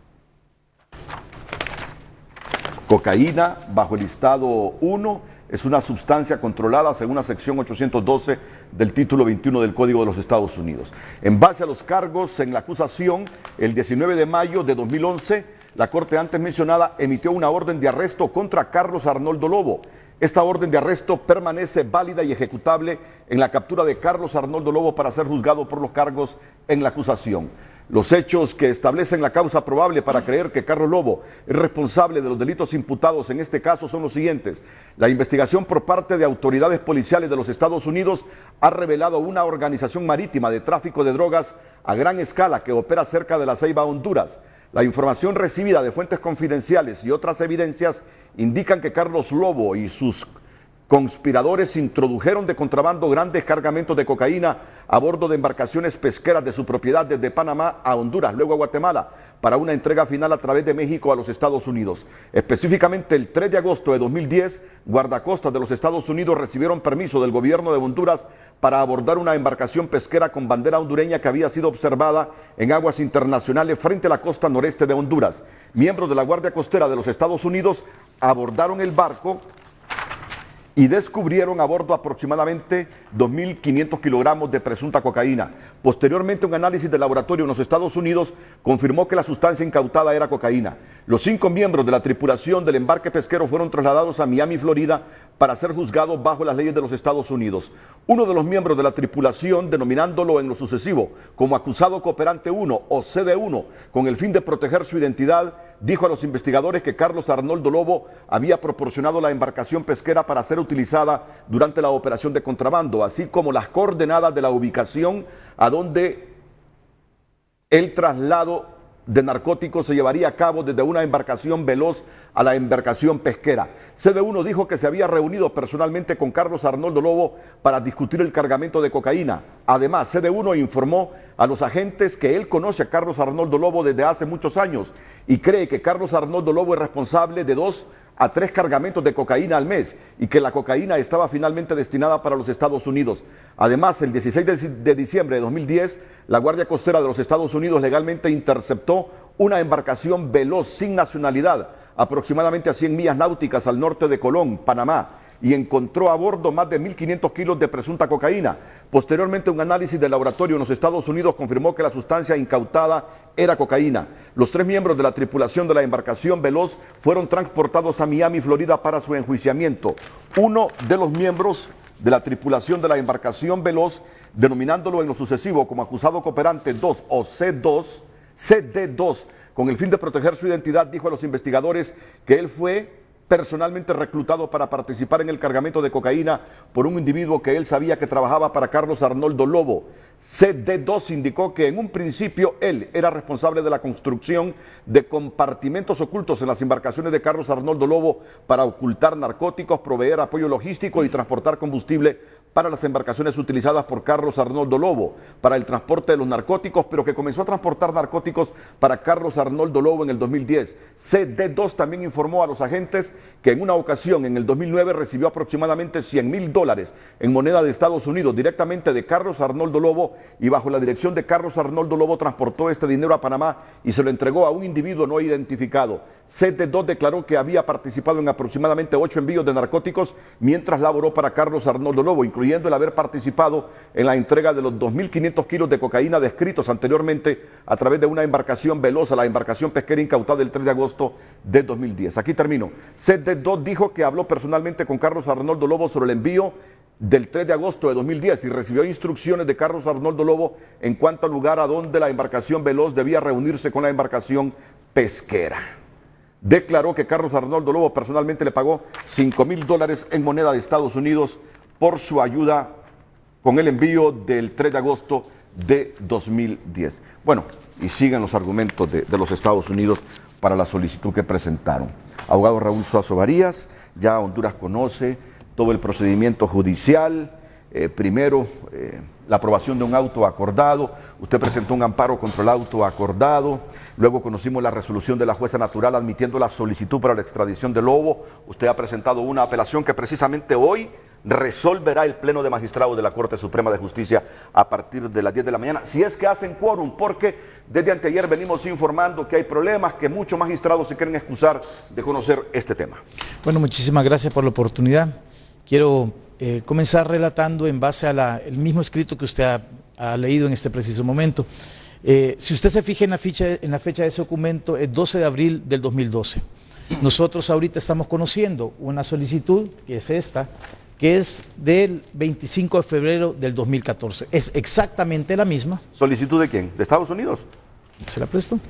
Cocaína, bajo el listado 1, es una sustancia controlada según la sección 812 del título 21 del Código de los Estados Unidos. En base a los cargos en la acusación, el 19 de mayo de 2011, la Corte antes mencionada emitió una orden de arresto contra Carlos Arnoldo Lobo. Esta orden de arresto permanece válida y ejecutable en la captura de Carlos Arnoldo Lobo para ser juzgado por los cargos en la acusación. Los hechos que establecen la causa probable para creer que Carlos Lobo es responsable de los delitos imputados en este caso son los siguientes. La investigación por parte de autoridades policiales de los Estados Unidos ha revelado una organización marítima de tráfico de drogas a gran escala que opera cerca de la Ceiba, Honduras. La información recibida de fuentes confidenciales y otras evidencias indican que Carlos Lobo y sus conspiradores introdujeron de contrabando grandes cargamentos de cocaína a bordo de embarcaciones pesqueras de su propiedad desde Panamá a Honduras, luego a Guatemala, para una entrega final a través de México a los Estados Unidos. Específicamente el 3 de agosto de 2010, guardacostas de los Estados Unidos recibieron permiso del gobierno de Honduras para abordar una embarcación pesquera con bandera hondureña que había sido observada en aguas internacionales frente a la costa noreste de Honduras. Miembros de la Guardia Costera de los Estados Unidos abordaron el barco y descubrieron a bordo aproximadamente 2.500 kilogramos de presunta cocaína. Posteriormente, un análisis de laboratorio en los Estados Unidos confirmó que la sustancia incautada era cocaína. Los 5 miembros de la tripulación del embarque pesquero fueron trasladados a Miami, Florida, para ser juzgados bajo las leyes de los Estados Unidos. Uno de los miembros de la tripulación, denominándolo en lo sucesivo como acusado cooperante 1 o CD1, con el fin de proteger su identidad, dijo a los investigadores que Carlos Arnoldo Lobo había proporcionado la embarcación pesquera para ser utilizada durante la operación de contrabando, así como las coordenadas de la ubicación a donde el traslado de narcóticos se llevaría a cabo desde una embarcación veloz a la embarcación pesquera. CD1 dijo que se había reunido personalmente con Carlos Arnoldo Lobo para discutir el cargamento de cocaína. Además, CD1 informó a los agentes que él conoce a Carlos Arnoldo Lobo desde hace muchos años y cree que Carlos Arnoldo Lobo es responsable de 2 a 3 cargamentos de cocaína al mes y que la cocaína estaba finalmente destinada para los Estados Unidos. Además, el 16 de diciembre de 2010, la Guardia Costera de los Estados Unidos legalmente interceptó una embarcación veloz sin nacionalidad, aproximadamente a 100 millas náuticas al norte de Colón, Panamá, y encontró a bordo más de 1.500 kilos de presunta cocaína. Posteriormente, un análisis de laboratorio en los Estados Unidos confirmó que la sustancia incautada era cocaína. Los 3 miembros de la tripulación de la embarcación Veloz fueron transportados a Miami, Florida, para su enjuiciamiento. Uno de los miembros de la tripulación de la embarcación Veloz, denominándolo en lo sucesivo como acusado cooperante 2 o CD2, con el fin de proteger su identidad, dijo a los investigadores que él fue personalmente reclutado para participar en el cargamento de cocaína por un individuo que él sabía que trabajaba para Carlos Arnoldo Lobo. CD2 indicó que en un principio él era responsable de la construcción de compartimentos ocultos en las embarcaciones de Carlos Arnoldo Lobo para ocultar narcóticos, proveer apoyo logístico y transportar combustible para las embarcaciones utilizadas por Carlos Arnoldo Lobo para el transporte de los narcóticos, pero que comenzó a transportar narcóticos para Carlos Arnoldo Lobo en el 2010. CD2 también informó a los agentes que en una ocasión, en el 2009, recibió aproximadamente $100,000 en moneda de Estados Unidos directamente de Carlos Arnoldo Lobo, y bajo la dirección de Carlos Arnoldo Lobo transportó este dinero a Panamá y se lo entregó a un individuo no identificado. CD2 declaró que había participado en aproximadamente 8 envíos de narcóticos mientras laboró para Carlos Arnoldo Lobo, incluyendo el haber participado en la entrega de los 2.500 kilos de cocaína descritos anteriormente a través de una embarcación Veloz, la embarcación pesquera incautada el 3 de agosto de 2010. Aquí termino. CD2 dijo que habló personalmente con Carlos Arnoldo Lobo sobre el envío del 3 de agosto de 2010 y recibió instrucciones de Carlos Arnoldo Lobo en cuanto al lugar a donde la embarcación Veloz debía reunirse con la embarcación pesquera. Declaró que Carlos Arnoldo Lobo personalmente le pagó $5,000 en moneda de Estados Unidos por su ayuda con el envío del 3 de agosto de 2010. Bueno, y siguen los argumentos de los Estados Unidos para la solicitud que presentaron. Abogado Raúl Suazo Varías, ya Honduras conoce todo el procedimiento judicial. Primero, la aprobación de un auto acordado. Usted presentó un amparo contra el auto acordado. Luego conocimos la resolución de la jueza natural admitiendo la solicitud para la extradición de Lobo. Usted ha presentado una apelación que precisamente hoy resolverá el Pleno de Magistrados de la Corte Suprema de Justicia a partir de las 10 de la mañana, si es que hacen quórum, porque desde anteayer venimos informando que hay problemas, que muchos magistrados se quieren excusar de conocer este tema. Bueno, muchísimas gracias por la oportunidad. Quiero comenzar relatando en base a el mismo escrito que usted ha leído en este preciso momento. Si usted se fija en la fecha de ese documento, es 12 de abril del 2012. Nosotros ahorita estamos conociendo una solicitud, que es esta, que es del 25 de febrero del 2014. Es exactamente la misma. ¿Solicitud de quién? ¿De Estados Unidos? ¿Se la presto?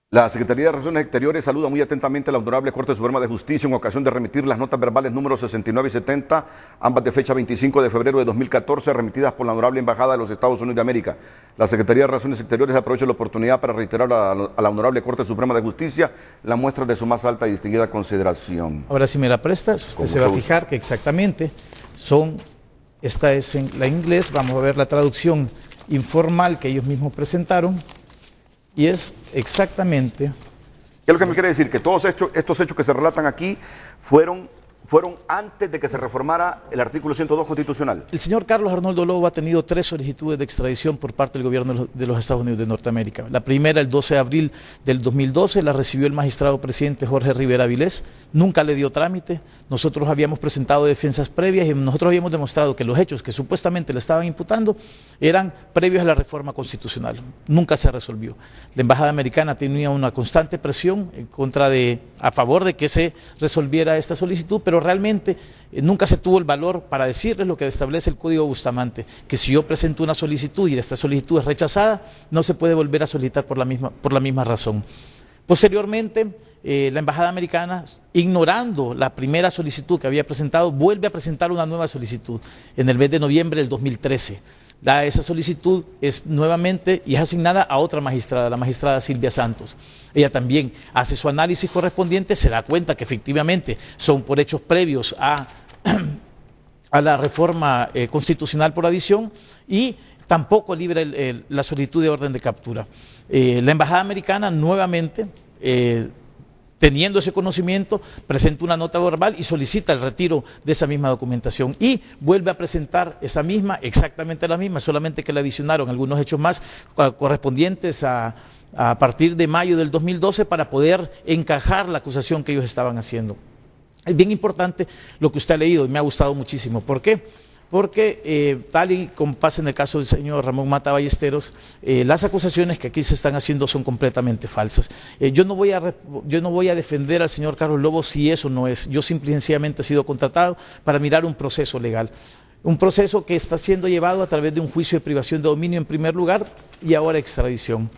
La Secretaría de Relaciones Exteriores saluda muy atentamente a la Honorable Corte Suprema de Justicia en ocasión de remitir las notas verbales número 69 y 70, ambas de fecha 25 de febrero de 2014, remitidas por la Honorable Embajada de los Estados Unidos de América. La Secretaría de Relaciones Exteriores aprovecha la oportunidad para reiterar a la Honorable Corte Suprema de Justicia la muestra de su más alta y distinguida consideración. Ahora, si me la presta, usted se va a fijar que exactamente esta es en la inglés, vamos a ver la traducción informal que ellos mismos presentaron. Y es exactamente... ¿Qué es lo que me quiere decir? Que todos estos hechos que se relatan aquí fueron antes de que se reformara el artículo 102 constitucional. El señor Carlos Arnoldo Lobo ha tenido 3 solicitudes de extradición por parte del gobierno de los Estados Unidos de Norteamérica. La primera, el 12 de abril del 2012, la recibió el magistrado presidente Jorge Rivera Vilés. Nunca le dio trámite. Nosotros habíamos presentado defensas previas y nosotros habíamos demostrado que los hechos que supuestamente le estaban imputando eran previos a la reforma constitucional. Nunca se resolvió. La embajada americana tenía una constante presión a favor de que se resolviera esta solicitud, pero realmente nunca se tuvo el valor para decirles lo que establece el Código Bustamante, que si yo presento una solicitud y esta solicitud es rechazada, no se puede volver a solicitar por la misma razón. Posteriormente, la embajada americana, ignorando la primera solicitud que había presentado, vuelve a presentar una nueva solicitud en el mes de noviembre del 2013. Esa solicitud es nuevamente y es asignada a otra magistrada, la magistrada Silvia Santos. Ella también hace su análisis correspondiente, se da cuenta que efectivamente son por hechos previos a la reforma constitucional por adición y tampoco libra la solicitud de orden de captura. La embajada americana nuevamente, teniendo ese conocimiento, presenta una nota verbal y solicita el retiro de esa misma documentación y vuelve a presentar esa misma, exactamente la misma, solamente que le adicionaron algunos hechos más correspondientes a partir de mayo del 2012 para poder encajar la acusación que ellos estaban haciendo. Es bien importante lo que usted ha leído y me ha gustado muchísimo. ¿Por qué? porque tal y como pasa en el caso del señor Ramón Mata Ballesteros, las acusaciones que aquí se están haciendo son completamente falsas. Yo no voy a defender al señor Carlos Lobo si eso no es. Yo simple y sencillamente he sido contratado para mirar un proceso legal. Un proceso que está siendo llevado a través de un juicio de privación de dominio en primer lugar y ahora extradición.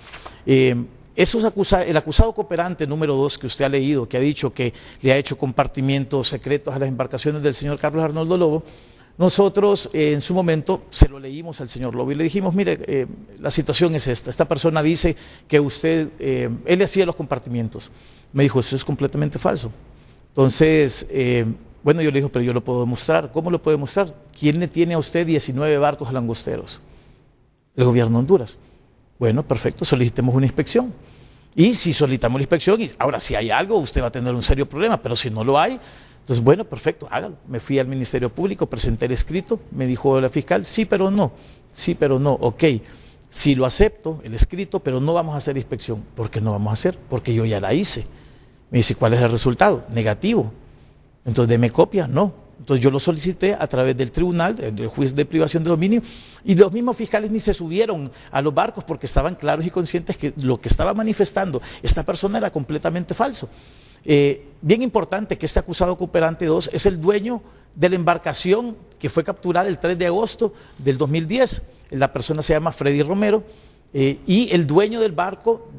El acusado cooperante número 2 que usted ha leído, que ha dicho que le ha hecho compartimientos secretos a las embarcaciones del señor Carlos Arnoldo Lobo, nosotros en su momento se lo leímos al señor Lobo y le dijimos, mire, la situación es esta persona dice que usted, él le hacía los compartimientos. Me dijo, eso es completamente falso. Entonces, bueno, yo le dije, pero yo lo puedo demostrar. ¿Cómo lo puede demostrar? ¿Quién le tiene a usted 19 barcos langosteros? El gobierno de Honduras. Bueno, perfecto, solicitemos una inspección. Y si solicitamos la inspección, y ahora si hay algo, usted va a tener un serio problema, pero si no lo hay, entonces, bueno, perfecto, hágalo. Me fui al Ministerio Público, presenté el escrito, me dijo la fiscal, sí, pero no, ok. Sí lo acepto, el escrito, pero no vamos a hacer inspección. ¿Por qué no vamos a hacer? Porque yo ya la hice. Me dice, ¿cuál es el resultado? Negativo. Entonces, deme copia, no. Entonces yo lo solicité a través del tribunal, del juez de privación de dominio, y los mismos fiscales ni se subieron a los barcos porque estaban claros y conscientes que lo que estaba manifestando esta persona era completamente falso. Bien importante que este acusado cooperante 2 es el dueño de la embarcación que fue capturada el 3 de agosto del 2010. La persona se llama Freddy Romero y el dueño del barco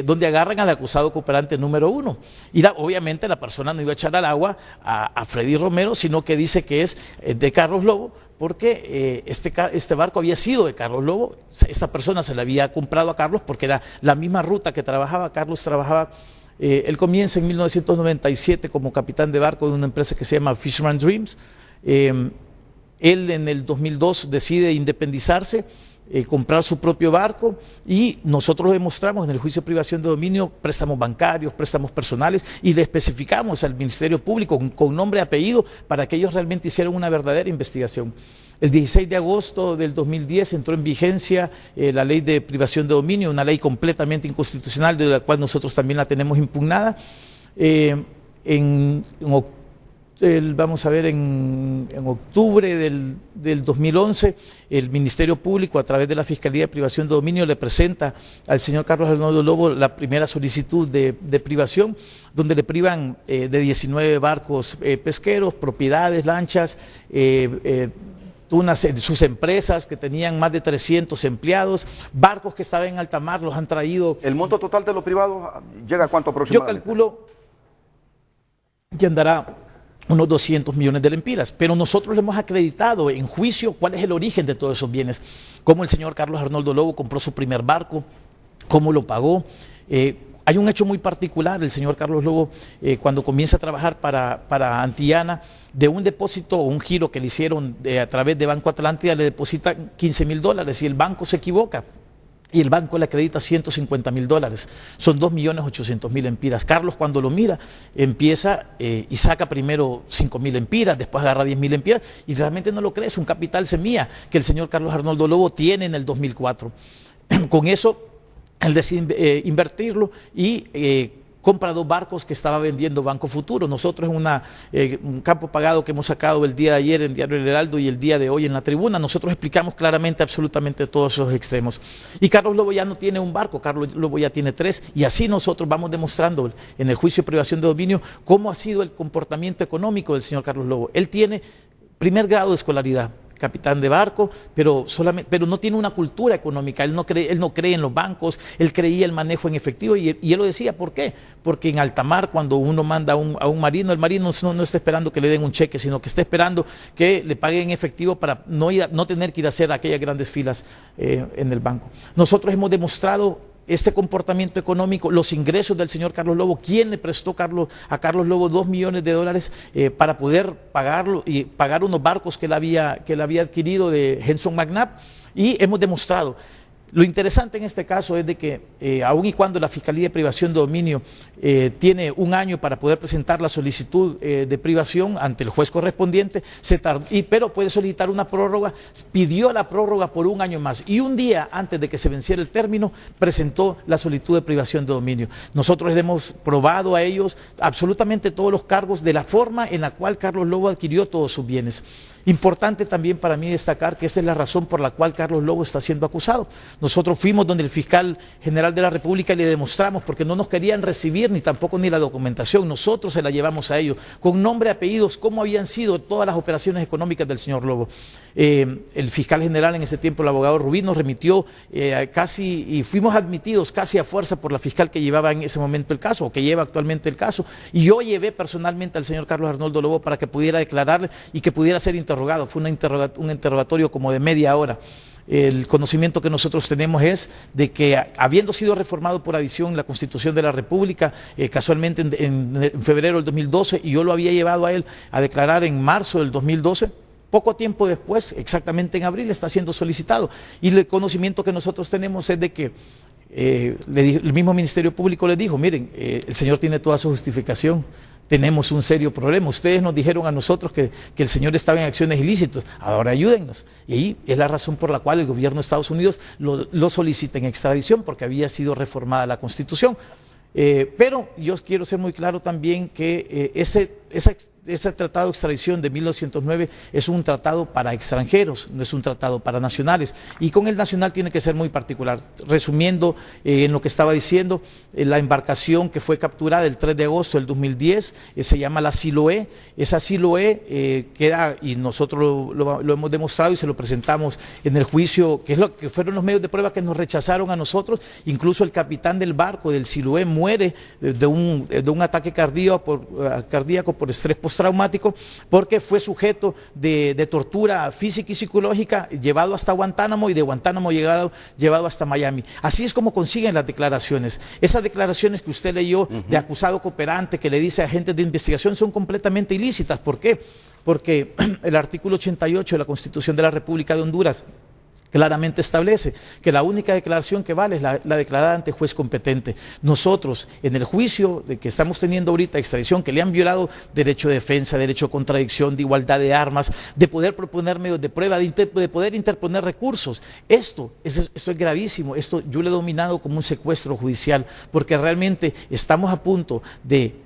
donde agarran al acusado cooperante número 1. Y obviamente la persona no iba a echar al agua a Freddy Romero, sino que dice que es de Carlos Lobo, porque este barco había sido de Carlos Lobo. Esta persona se la había comprado a Carlos porque era la misma ruta que trabajaba. Carlos trabajaba, él comienza en 1997 como capitán de barco de una empresa que se llama Fisherman Dreams. Él en el 2002 decide independizarse, comprar su propio barco, y nosotros lo demostramos en el juicio de privación de dominio, préstamos bancarios, préstamos personales, y le especificamos al Ministerio Público con nombre y apellido para que ellos realmente hicieran una verdadera investigación. El 16 de agosto del 2010 entró en vigencia la ley de privación de dominio, una ley completamente inconstitucional, de la cual nosotros también la tenemos impugnada. Vamos a ver, en octubre del 2011, el Ministerio Público, a través de la Fiscalía de Privación de Dominio, le presenta al señor Carlos Arnoldo Lobo la primera solicitud de privación, donde le privan de 19 barcos pesqueros, propiedades, lanchas, sus empresas que tenían más de 300 empleados, barcos que estaban en alta mar, los han traído. ¿El monto total de lo privado llega a cuánto aproximadamente? Yo calculo que andará unos 200 millones de lempiras, pero nosotros le hemos acreditado en juicio cuál es el origen de todos esos bienes, cómo el señor Carlos Arnoldo Lobo compró su primer barco, cómo lo pagó. Hay un hecho muy particular, el señor Carlos Lobo, cuando comienza a trabajar para Antillana, de un depósito o un giro que le hicieron a través de Banco Atlántida, le depositan $15,000 y el banco se equivoca. Y el banco le acredita $150,000, son 2.800.000 lempiras. Carlos, cuando lo mira, empieza y saca primero 5.000 lempiras, después agarra 10.000 lempiras y realmente no lo cree, es un capital semilla que el señor Carlos Arnoldo Lobo tiene en el 2004. Con eso, él decide invertirlo y compra 2 barcos que estaba vendiendo Banco Futuro. Nosotros en un campo pagado que hemos sacado el día de ayer en Diario El Heraldo y el día de hoy en La Tribuna, nosotros explicamos claramente absolutamente todos esos extremos. Y Carlos Lobo ya no tiene un barco, Carlos Lobo ya tiene 3, y así nosotros vamos demostrando en el juicio de privación de dominio cómo ha sido el comportamiento económico del señor Carlos Lobo. Él tiene primer grado de escolaridad, capitán de barco, pero no tiene una cultura económica. Él no cree en los bancos, él creía el manejo en efectivo, y él lo decía. ¿Por qué? Porque en alta mar, cuando uno manda a un marino, el marino no está esperando que le den un cheque, sino que está esperando que le paguen en efectivo para no tener que ir a hacer aquellas grandes filas en el banco. Nosotros hemos demostrado este comportamiento económico, los ingresos del señor Carlos Lobo, quien le prestó a Carlos Lobo $2 millones para poder pagarlo y pagar unos barcos que él había adquirido de Henson McNabb, y hemos demostrado Lo interesante en este caso es de que, aun y cuando la Fiscalía de Privación de Dominio tiene un año para poder presentar la solicitud de privación ante el juez correspondiente, pero puede solicitar una prórroga, pidió la prórroga por un año más y un día antes de que se venciera el término presentó la solicitud de privación de dominio. Nosotros le hemos probado a ellos absolutamente todos los cargos de la forma en la cual Carlos Lobo adquirió todos sus bienes. Importante también para mí destacar que esa es la razón por la cual Carlos Lobo está siendo acusado. Nosotros fuimos donde el fiscal general de la República y le demostramos, porque no nos querían recibir ni tampoco ni la documentación, nosotros se la llevamos a ellos, con nombre, apellidos, cómo habían sido todas las operaciones económicas del señor Lobo. El fiscal general en ese tiempo, el abogado Rubí, nos remitió casi, y fuimos admitidos casi a fuerza por la fiscal que llevaba en ese momento el caso, o que lleva actualmente el caso, y yo llevé personalmente al señor Carlos Arnoldo Lobo para que pudiera declarar y que pudiera ser interrogado. Fue un interrogatorio como de media hora. El conocimiento que nosotros tenemos es de que, habiendo sido reformado por adición la Constitución de la República, casualmente en febrero del 2012, y yo lo había llevado a él a declarar en marzo del 2012, poco tiempo después, exactamente en abril, está siendo solicitado. Y el conocimiento que nosotros tenemos es de que el mismo Ministerio Público les dijo, miren, el señor tiene toda su justificación, tenemos un serio problema, ustedes nos dijeron a nosotros que el señor estaba en acciones ilícitas, ahora ayúdennos. Y ahí es la razón por la cual el gobierno de Estados Unidos lo solicita en extradición, porque había sido reformada la Constitución. Pero yo quiero ser muy claro también que ese tratado de extradición de 1909 es un tratado para extranjeros, no es un tratado para nacionales, y con el nacional tiene que ser muy particular. Resumiendo en lo que estaba diciendo, la embarcación que fue capturada el 3 de agosto del 2010 se llama la Siloé. Esa Siloé queda, y nosotros lo hemos demostrado y se lo presentamos en el juicio, que fueron los medios de prueba que nos rechazaron a nosotros. Incluso el capitán del barco del Siloé muere de un ataque cardíaco por estrés postraumático, porque fue sujeto de tortura física y psicológica, llevado hasta Guantánamo, y de Guantánamo llevado hasta Miami. Así es como consiguen las declaraciones. Esas declaraciones que usted leyó de acusado cooperante que le dice a agentes de investigación son completamente ilícitas. ¿Por qué? Porque el artículo 88 de la Constitución de la República de Honduras claramente establece que la única declaración que vale es la declarada ante juez competente. Nosotros, en el juicio de que estamos teniendo ahorita, extradición, que le han violado derecho de defensa, derecho de contradicción, de igualdad de armas, de poder proponer medios de prueba, de poder interponer recursos. Esto es gravísimo. Esto yo lo he dominado como un secuestro judicial, porque realmente estamos a punto de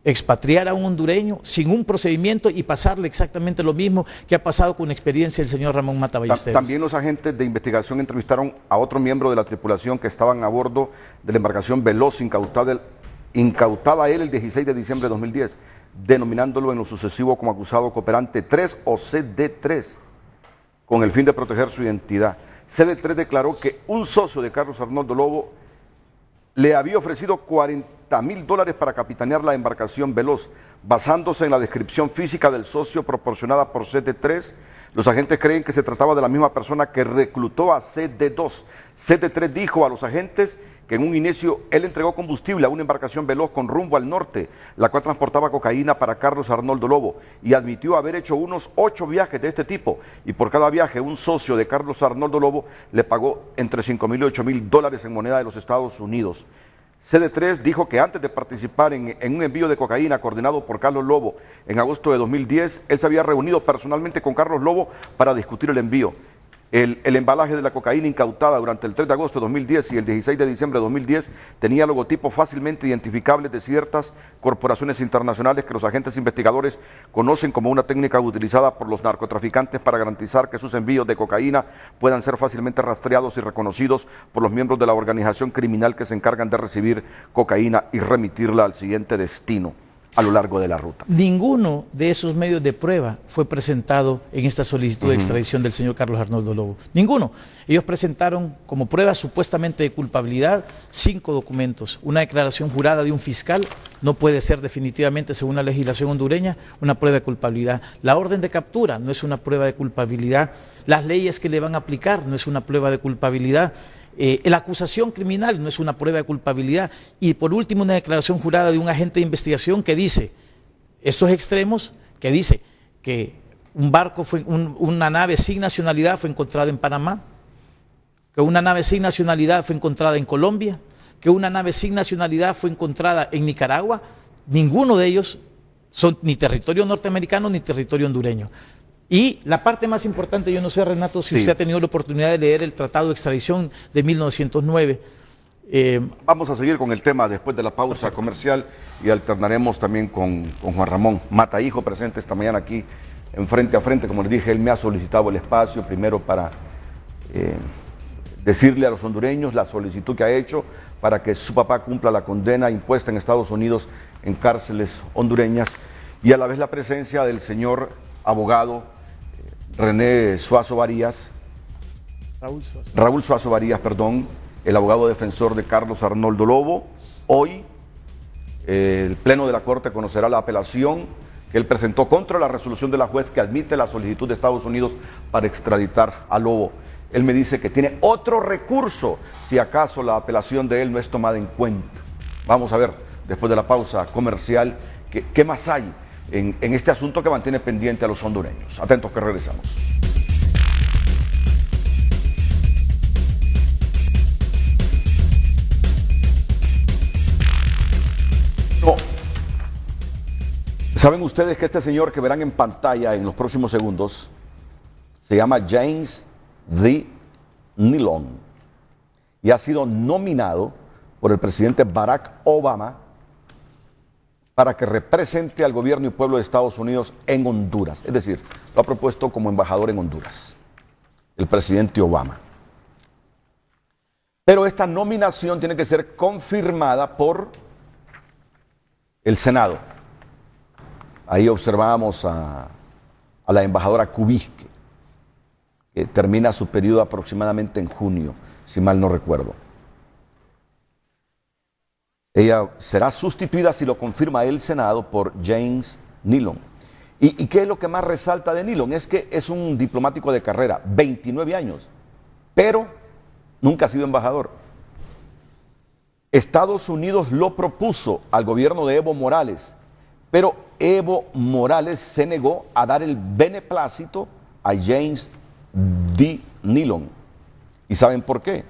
expatriar a un hondureño sin un procedimiento y pasarle exactamente lo mismo que ha pasado con la experiencia del señor Ramón Mata Ballesteros. También los agentes de investigación entrevistaron a otro miembro de la tripulación que estaban a bordo de la embarcación Veloz, incautada a él el 16 de diciembre de 2010, denominándolo en lo sucesivo como acusado cooperante 3 o CD3, con el fin de proteger su identidad. CD3 declaró que un socio de Carlos Arnoldo Lobo le había ofrecido $40,000 para capitanear la embarcación Veloz. Basándose en la descripción física del socio proporcionada por CD3, los agentes creen que se trataba de la misma persona que reclutó a CD2. CD3 dijo a los agentes que en un inicio él entregó combustible a una embarcación Veloz con rumbo al norte, la cual transportaba cocaína para Carlos Arnoldo Lobo, y admitió haber hecho unos 8 viajes de este tipo, y por cada viaje un socio de Carlos Arnoldo Lobo le pagó entre $5,000 y $8,000 en moneda de los Estados Unidos. CD3 dijo que antes de participar en un envío de cocaína coordinado por Carlos Lobo en agosto de 2010, él se había reunido personalmente con Carlos Lobo para discutir el envío. El embalaje de la cocaína incautada durante el 3 de agosto de 2010 y el 16 de diciembre de 2010 tenía logotipos fácilmente identificables de ciertas corporaciones internacionales que los agentes investigadores conocen como una técnica utilizada por los narcotraficantes para garantizar que sus envíos de cocaína puedan ser fácilmente rastreados y reconocidos por los miembros de la organización criminal que se encargan de recibir cocaína y remitirla al siguiente destino a lo largo de la ruta. Ninguno de esos medios de prueba fue presentado en esta solicitud de extradición del señor Carlos Arnoldo Lobo. Ninguno. Ellos presentaron como prueba supuestamente de culpabilidad 5 documentos. Una declaración jurada de un fiscal no puede ser definitivamente, según la legislación hondureña, una prueba de culpabilidad. La orden de captura no es una prueba de culpabilidad. Las leyes que le van a aplicar no es una prueba de culpabilidad. La acusación criminal no es una prueba de culpabilidad. Y por último, una declaración jurada de un agente de investigación que dice, estos extremos, que dice que un barco, una nave sin nacionalidad fue encontrada en Panamá, que una nave sin nacionalidad fue encontrada en Colombia, que una nave sin nacionalidad fue encontrada en Nicaragua. Ninguno de ellos son ni territorio norteamericano ni territorio hondureño. Y la parte más importante, yo no sé, Renato, si usted ha tenido la oportunidad de leer el Tratado de Extradición de 1909. Vamos a seguir con el tema después de la pausa comercial y alternaremos también con Juan Ramón Matahijo, presente esta mañana aquí en Frente a Frente. Como les dije, él me ha solicitado el espacio primero para decirle a los hondureños la solicitud que ha hecho para que su papá cumpla la condena impuesta en Estados Unidos en cárceles hondureñas, y a la vez la presencia del señor abogado René Suazo Varías, Raúl Suazo Varías, perdón, el abogado defensor de Carlos Arnoldo Lobo. Hoy el Pleno de la Corte conocerá la apelación que él presentó contra la resolución de la juez que admite la solicitud de Estados Unidos para extraditar a Lobo. Él me dice que tiene otro recurso si acaso la apelación de él no es tomada en cuenta. Vamos a ver, después de la pausa comercial, qué más hay en este asunto que mantiene pendiente a los hondureños. Atentos que regresamos. No. ¿Saben ustedes que este señor que verán en pantalla en los próximos segundos se llama James D. Nilon y ha sido nominado por el presidente Barack Obama para que represente al gobierno y pueblo de Estados Unidos en Honduras? Es decir, lo ha propuesto como embajador en Honduras, el presidente Obama. Pero esta nominación tiene que ser confirmada por el Senado. Ahí observamos a la embajadora Kubisque, que termina su periodo aproximadamente en junio, si mal no recuerdo. Ella será sustituida, si lo confirma el Senado, por James Nilon. ¿Y qué es lo que más resalta de Nilon? Es que es un diplomático de carrera, 29 años, pero nunca ha sido embajador. Estados Unidos lo propuso al gobierno de Evo Morales, pero Evo Morales se negó a dar el beneplácito a James D. Nilon. ¿Y saben por qué?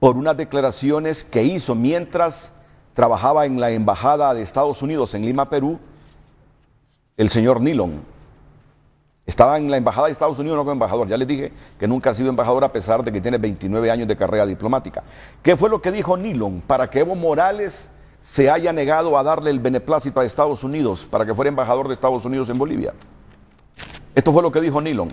Por unas declaraciones que hizo mientras trabajaba en la embajada de Estados Unidos en Lima, Perú. El señor Nilon estaba en la embajada de Estados Unidos, no como embajador. Ya les dije que nunca ha sido embajador a pesar de que tiene 29 años de carrera diplomática. ¿Qué fue lo que dijo Nilon para que Evo Morales se haya negado a darle el beneplácito a Estados Unidos para que fuera embajador de Estados Unidos en Bolivia? Esto fue lo que dijo Nilon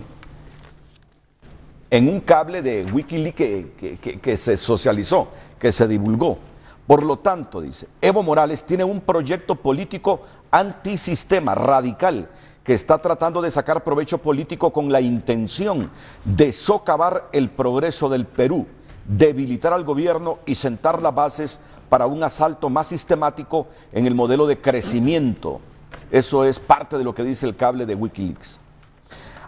en un cable de Wikileaks que se socializó, que se divulgó. Por lo tanto, dice, Evo Morales tiene un proyecto político antisistema radical que está tratando de sacar provecho político con la intención de socavar el progreso del Perú, debilitar al gobierno y sentar las bases para un asalto más sistemático en el modelo de crecimiento. Eso es parte de lo que dice el cable de Wikileaks.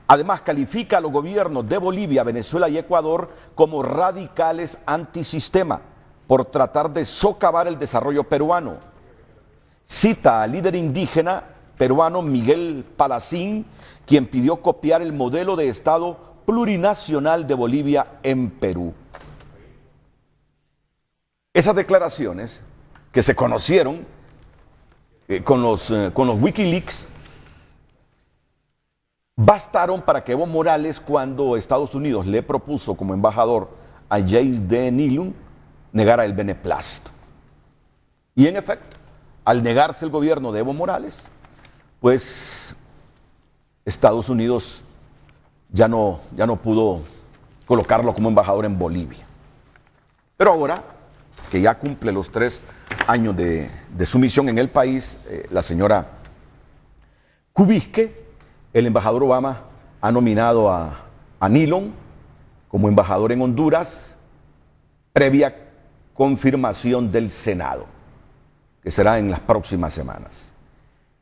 Además, califica a los gobiernos de Bolivia, Venezuela y Ecuador como radicales antisistema por tratar de socavar el desarrollo peruano. Cita al líder indígena peruano Miguel Palacín, quien pidió copiar el modelo de Estado plurinacional de Bolivia en Perú. Esas declaraciones que se conocieron con los Wikileaks bastaron para que Evo Morales, cuando Estados Unidos le propuso como embajador a James D. Nilon, negara el beneplácito. Y en efecto, al negarse el gobierno de Evo Morales, pues Estados Unidos ya no pudo colocarlo como embajador en Bolivia. Pero ahora, que ya cumple los 3 años de su misión en el país, la señora Kubisque, el embajador Obama ha nominado a Nilon como embajador en Honduras, previa confirmación del Senado, que será en las próximas semanas.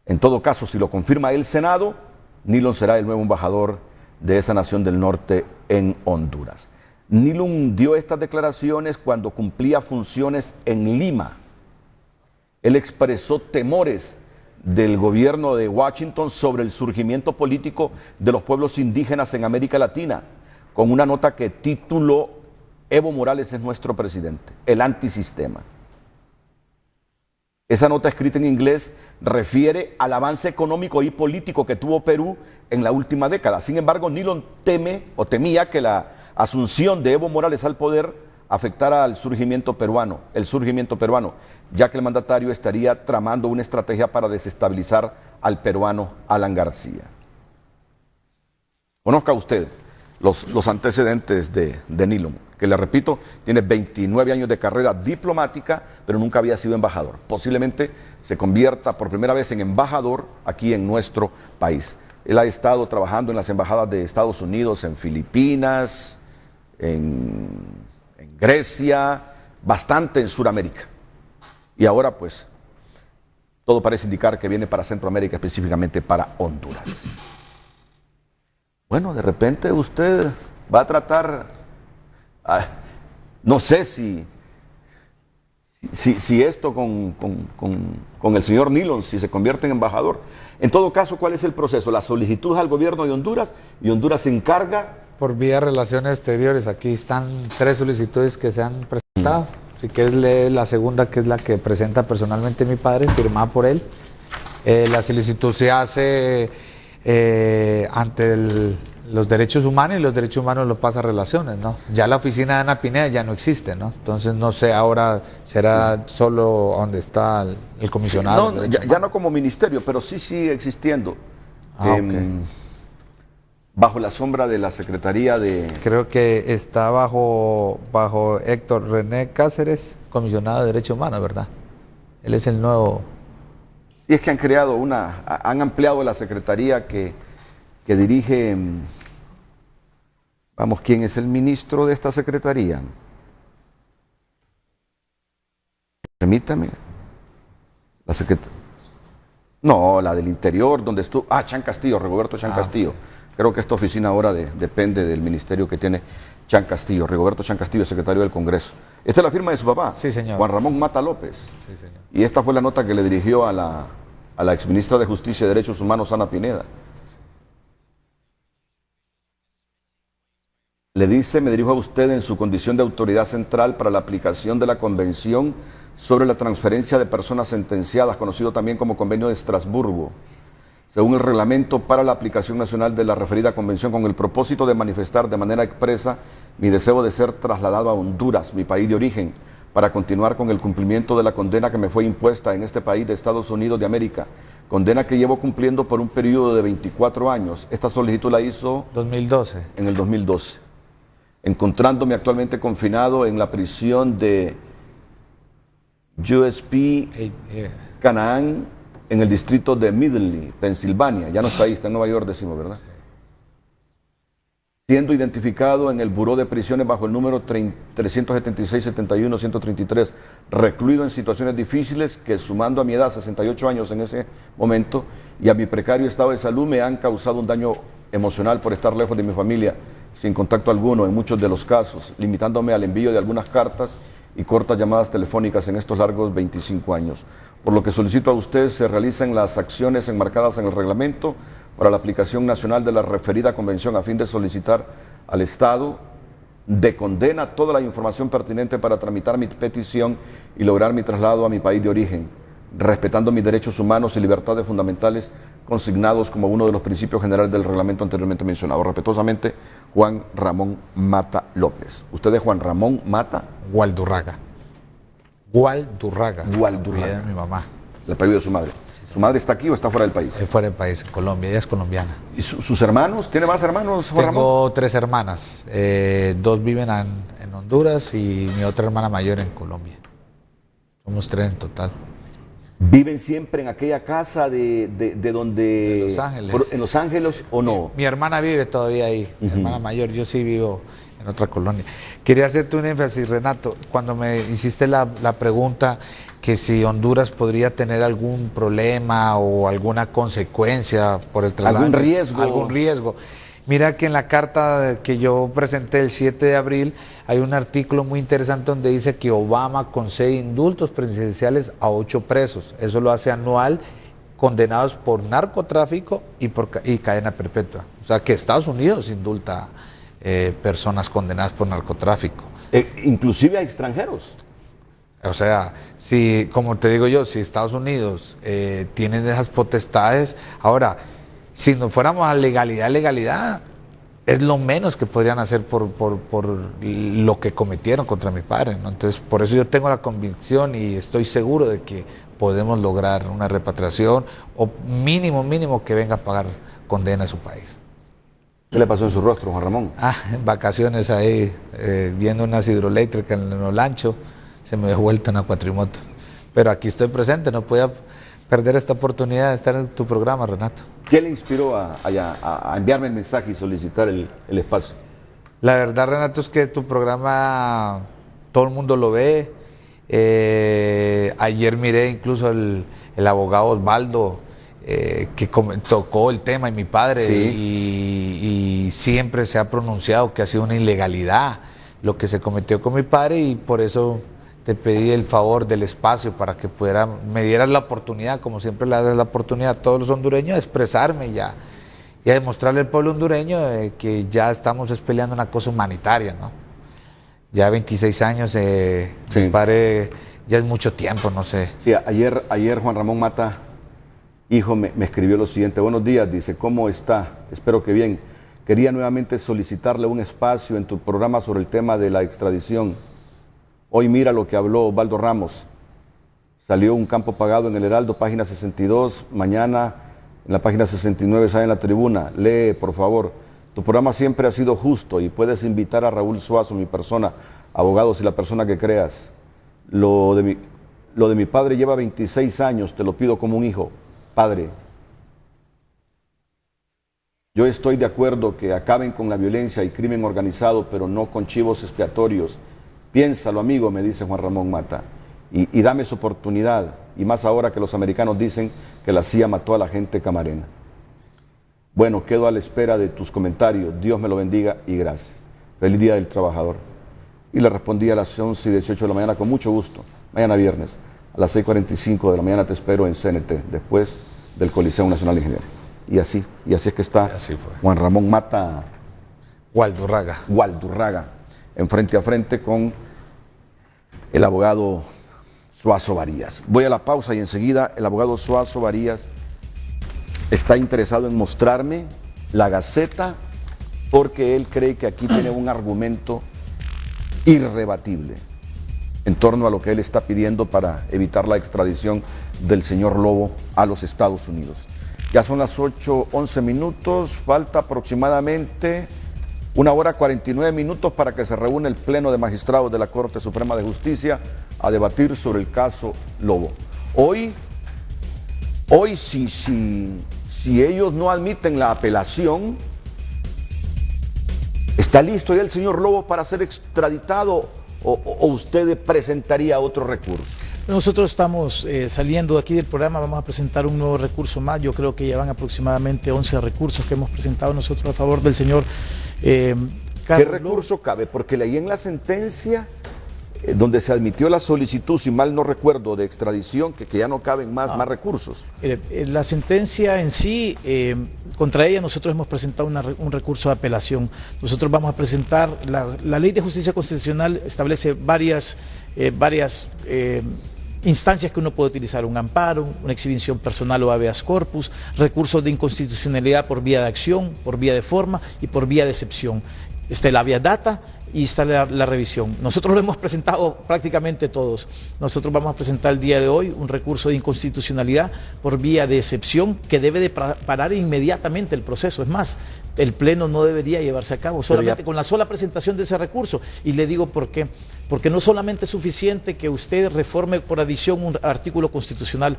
En todo caso, si lo confirma el Senado, Nilon será el nuevo embajador de esa nación del norte en Honduras. Nilon dio estas declaraciones cuando cumplía funciones en Lima. Él expresó temores del gobierno de Washington sobre el surgimiento político de los pueblos indígenas en América Latina, con una nota que tituló Evo Morales es nuestro presidente, el antisistema. Esa nota escrita en inglés refiere al avance económico y político que tuvo Perú en la última década. Sin embargo, Nilon temía que la asunción de Evo Morales al poder afectara al surgimiento peruano, ya que el mandatario estaría tramando una estrategia para desestabilizar al peruano Alan García. Conozca usted los antecedentes de Nilon, que le repito, tiene 29 años de carrera diplomática, pero nunca había sido embajador. Posiblemente se convierta por primera vez en embajador aquí en nuestro país. Él ha estado trabajando en las embajadas de Estados Unidos, en Filipinas, en Grecia, bastante en Sudamérica. Y ahora pues todo parece indicar que viene para Centroamérica, específicamente para Honduras. Bueno, de repente usted va a tratar, no sé si esto con el señor Nilon, si se convierte en embajador. En todo caso, ¿cuál es el proceso? La solicitud al gobierno de Honduras y Honduras se encarga. Por vía Relaciones Exteriores, aquí están 3 solicitudes que se han presentado. Si quieres leer la segunda, que es la que presenta personalmente mi padre, firmada por él. La solicitud se hace ante los derechos humanos, y los derechos humanos lo pasa a Relaciones, ¿no? Ya la oficina de Ana Pineda ya no existe, ¿no? Entonces no sé, ahora será solo donde está el comisionado. Sí, no, ya no como ministerio, pero sí sigue existiendo. Okay. Bajo la sombra de la Secretaría de... Creo que está bajo Héctor René Cáceres, comisionado de Derechos Humanos, ¿verdad? Él es el nuevo... Y es que han ampliado la Secretaría que dirige... Vamos, ¿quién es el ministro de esta Secretaría? Permítame. La Secretaría... No, la del Interior, donde estuvo... Chan Castillo, Rigoberto Chan Castillo. Creo que esta oficina ahora depende del ministerio que tiene Chan Castillo, Rigoberto Chan Castillo, secretario del Congreso. Esta es la firma de su papá, sí, señor. Juan Ramón Mata López. Sí, señor. Y esta fue la nota que le dirigió a la exministra de Justicia y Derechos Humanos, Ana Pineda. Le dice: me dirijo a usted en su condición de autoridad central para la aplicación de la Convención sobre la transferencia de personas sentenciadas, conocido también como Convenio de Estrasburgo, según el reglamento para la aplicación nacional de la referida convención, con el propósito de manifestar de manera expresa mi deseo de ser trasladado a Honduras, mi país de origen, para continuar con el cumplimiento de la condena que me fue impuesta en este país de Estados Unidos de América, condena que llevo cumpliendo por un periodo de 24 años. Esta solicitud la hizo 2012. En el 2012, encontrándome actualmente confinado en la prisión de USP Canaán, en el distrito de Midley, Pensilvania. Ya no está ahí, está en Nueva York, decimos, ¿verdad? Siendo identificado en el buró de prisiones bajo el número 376-71-133, recluido en situaciones difíciles que, sumando a mi edad, 68 años en ese momento, y a mi precario estado de salud, me han causado un daño emocional por estar lejos de mi familia, sin contacto alguno en muchos de los casos, limitándome al envío de algunas cartas y cortas llamadas telefónicas en estos largos 25 años. Por lo que solicito a usted se realicen las acciones enmarcadas en el reglamento para la aplicación nacional de la referida convención, a fin de solicitar al Estado de condena toda la información pertinente para tramitar mi petición y lograr mi traslado a mi país de origen, respetando mis derechos humanos y libertades fundamentales consignados como uno de los principios generales del reglamento anteriormente mencionado. Respetuosamente, Juan Ramón Mata López. ¿Usted es Juan Ramón Mata? Gualdurraga. Gualdurraga. Gualdurraga. Mi mamá. El apellido de su madre. ¿Su madre está aquí o está fuera del país? Fuera del país, en Colombia. Ella es colombiana. ¿Y sus hermanos? ¿Tiene más hermanos, Juan Ramón? Tengo 3 hermanas. 2 viven en Honduras y mi otra hermana mayor en Colombia. Somos 3 en total. ¿Viven siempre en aquella casa de donde... De Los Ángeles. ¿En Los Ángeles o no? Mi hermana vive todavía ahí, mi hermana mayor. Yo sí vivo en otra colonia. Quería hacerte un énfasis, Renato, cuando me hiciste la pregunta que si Honduras podría tener algún problema o alguna consecuencia por el traslado. ¿Algún riesgo? Algún riesgo. Mira que en la carta que yo presenté el 7 de abril hay un artículo muy interesante donde dice que Obama concede indultos presidenciales a 8 presos. Eso lo hace anual, condenados por narcotráfico y cadena perpetua. O sea que Estados Unidos indulta personas condenadas por narcotráfico. Inclusive a extranjeros. O sea, si, como te digo yo, si Estados Unidos tienen esas potestades, ahora, si nos fuéramos a legalidad, es lo menos que podrían hacer por lo que cometieron contra mi padre, ¿no? Entonces, por eso yo tengo la convicción y estoy seguro de que podemos lograr una repatriación o mínimo que venga a pagar condena a su país. ¿Qué le pasó en su rostro, Juan Ramón? En vacaciones ahí, viendo unas hidroeléctricas en Olancho, se me dio vuelta una cuatrimoto. Pero aquí estoy presente, no podía perder esta oportunidad de estar en tu programa, Renato. ¿Qué le inspiró a enviarme el mensaje y solicitar el espacio? La verdad, Renato, es que tu programa todo el mundo lo ve. Ayer miré incluso el abogado Osvaldo que tocó el tema, y mi padre, y siempre se ha pronunciado que ha sido una ilegalidad lo que se cometió con mi padre, y por eso te pedí el favor del espacio para que me dieras la oportunidad, como siempre le das la oportunidad a todos los hondureños, de expresarme y a demostrarle al pueblo hondureño que ya estamos peleando una cosa humanitaria, ¿no? Ya 26 años, mi padre, ya es mucho tiempo, no sé. Sí, ayer Juan Ramón Mata, hijo, me escribió lo siguiente: buenos días, dice, ¿cómo está? Espero que bien. Quería nuevamente solicitarle un espacio en tu programa sobre el tema de la extradición. Hoy mira lo que habló Osvaldo Ramos. Salió un campo pagado en el Heraldo, página 62. Mañana en la página 69 sale en la tribuna. Lee, por favor. Tu programa siempre ha sido justo y puedes invitar a Raúl Suazo, mi persona, abogados y la persona que creas. Lo de mi padre lleva 26 años, te lo pido como un hijo. Padre, yo estoy de acuerdo que acaben con la violencia y crimen organizado, pero no con chivos expiatorios. Piénsalo, amigo, me dice Juan Ramón Mata, y dame su oportunidad, y más ahora que los americanos dicen que la CIA mató a la gente camarena. Bueno, quedo a la espera de tus comentarios, Dios me lo bendiga y gracias. Feliz Día del Trabajador. Y le respondí a las 11:18 de la mañana con mucho gusto, mañana viernes, a las 6:45 de la mañana te espero en CNT, después del Coliseo Nacional de Ingenieros. Y así es que está Juan Ramón Mata Gualdurraga, en frente a frente con el abogado Suazo Varías. Voy a la pausa y enseguida el abogado Suazo Varías está interesado en mostrarme la Gaceta porque él cree que aquí tiene un argumento irrebatible en torno a lo que él está pidiendo para evitar la extradición del señor Lobo a los Estados Unidos. Ya son las 8:11 minutos, falta aproximadamente 1:49 para que se reúna el Pleno de Magistrados de la Corte Suprema de Justicia a debatir sobre el caso Lobo. Hoy si ellos no admiten la apelación, ¿está listo ya el señor Lobo para ser extraditado o usted presentaría otro recurso? Nosotros estamos saliendo de aquí del programa, vamos a presentar un nuevo recurso más. Yo creo que ya van aproximadamente 11 recursos que hemos presentado nosotros a favor del señor ¿Qué recurso cabe? Porque leí en la sentencia donde se admitió la solicitud, si mal no recuerdo, de extradición, que ya no caben más recursos. La sentencia en sí, contra ella nosotros hemos presentado un recurso de apelación. Nosotros vamos a presentar, la Ley de Justicia Constitucional establece varias instancias que uno puede utilizar: un amparo, una exhibición personal o habeas corpus, recursos de inconstitucionalidad por vía de acción, por vía de forma y por vía de excepción. Está el habeas data y está la revisión. Nosotros lo hemos presentado prácticamente todos. Nosotros vamos a presentar el día de hoy un recurso de inconstitucionalidad por vía de excepción que debe de parar inmediatamente el proceso. Es más, el Pleno no debería llevarse a cabo solamente con la sola presentación de ese recurso. Y le digo por qué. Porque no solamente es suficiente que usted reforme por adición un artículo constitucional.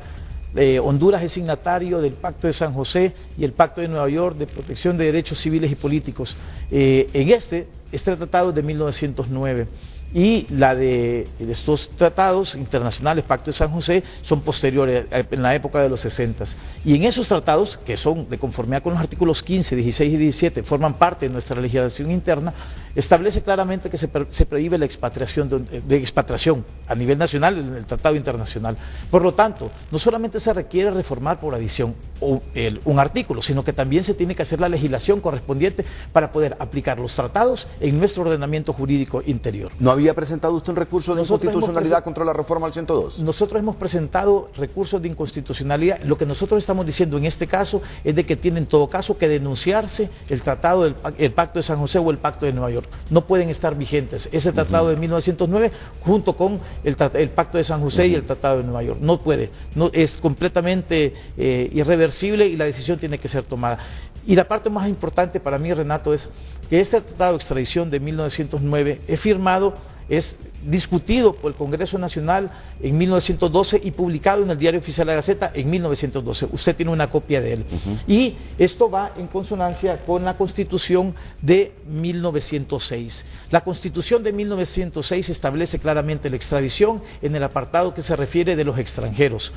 Honduras es signatario del Pacto de San José y el Pacto de Nueva York de protección de derechos civiles y políticos. En este tratado es de 1909 y la de estos tratados internacionales, Pacto de San José, son posteriores, en la época de los 60. Y en esos tratados, que son de conformidad con los artículos 15, 16 y 17, forman parte de nuestra legislación interna, establece claramente que se prohíbe la expatriación expatriación a nivel nacional en el tratado internacional. Por lo tanto, no solamente se requiere reformar por adición un artículo, sino que también se tiene que hacer la legislación correspondiente para poder aplicar los tratados en nuestro ordenamiento jurídico interior. No había presentado usted un recurso de inconstitucionalidad contra la reforma al 102? Nosotros hemos presentado recursos de inconstitucionalidad. Lo que nosotros estamos diciendo en este caso es de que tiene en todo caso que denunciarse el tratado, el Pacto de San José o el Pacto de Nueva York. No pueden estar vigentes. Ese tratado de 1909 junto con el Pacto de San José y el Tratado de Nueva York. No puede. No, es completamente irreversible y la decisión tiene que ser tomada. Y la parte más importante para mí, Renato, es que este tratado de extradición de 1909 es firmado, es discutido por el Congreso Nacional en 1912 y publicado en el Diario Oficial de la Gaceta en 1912. Usted tiene una copia de él. Y esto va en consonancia con la Constitución de 1906. La Constitución de 1906 establece claramente la extradición en el apartado que se refiere de los extranjeros.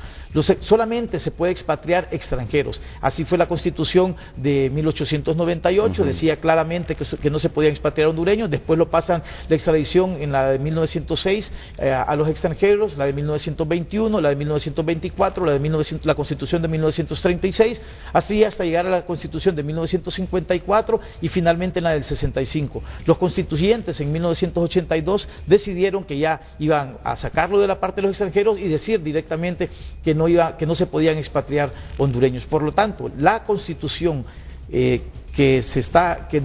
Solamente se puede expatriar extranjeros. Así fue la Constitución de 1898, decía claramente que no se podían expatriar hondureños. Después lo pasan la extradición en la de 1906 a los extranjeros, la de 1921, la de 1924, la Constitución de 1936, así hasta llegar a la Constitución de 1954 y finalmente la del 65. Los constituyentes en 1982 decidieron que ya iban a sacarlo de la parte de los extranjeros y decir directamente que no se podían expatriar hondureños. Por lo tanto, la Constitución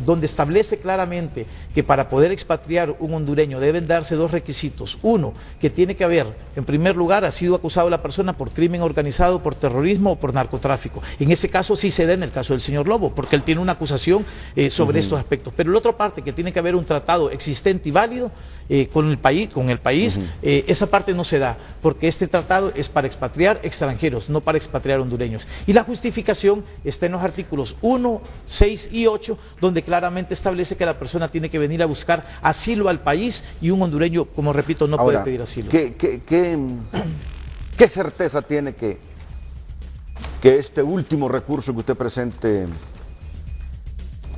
donde establece claramente que para poder expatriar un hondureño deben darse dos requisitos. Uno, que tiene que haber, en primer lugar, ha sido acusado la persona por crimen organizado, por terrorismo o por narcotráfico. En ese caso sí se da en el caso del señor Lobo, porque él tiene una acusación sobre estos aspectos. Pero la otra parte, que tiene que haber un tratado existente y válido con el país, esa parte no se da, porque este tratado es para expatriar extranjeros, no para expatriar hondureños. Y la justificación está en los artículos 1, 6 y 8, donde claramente establece que la persona tiene que venir a buscar asilo al país y un hondureño, como repito, no puede pedir asilo. ¿Qué certeza tiene que este último recurso que usted presente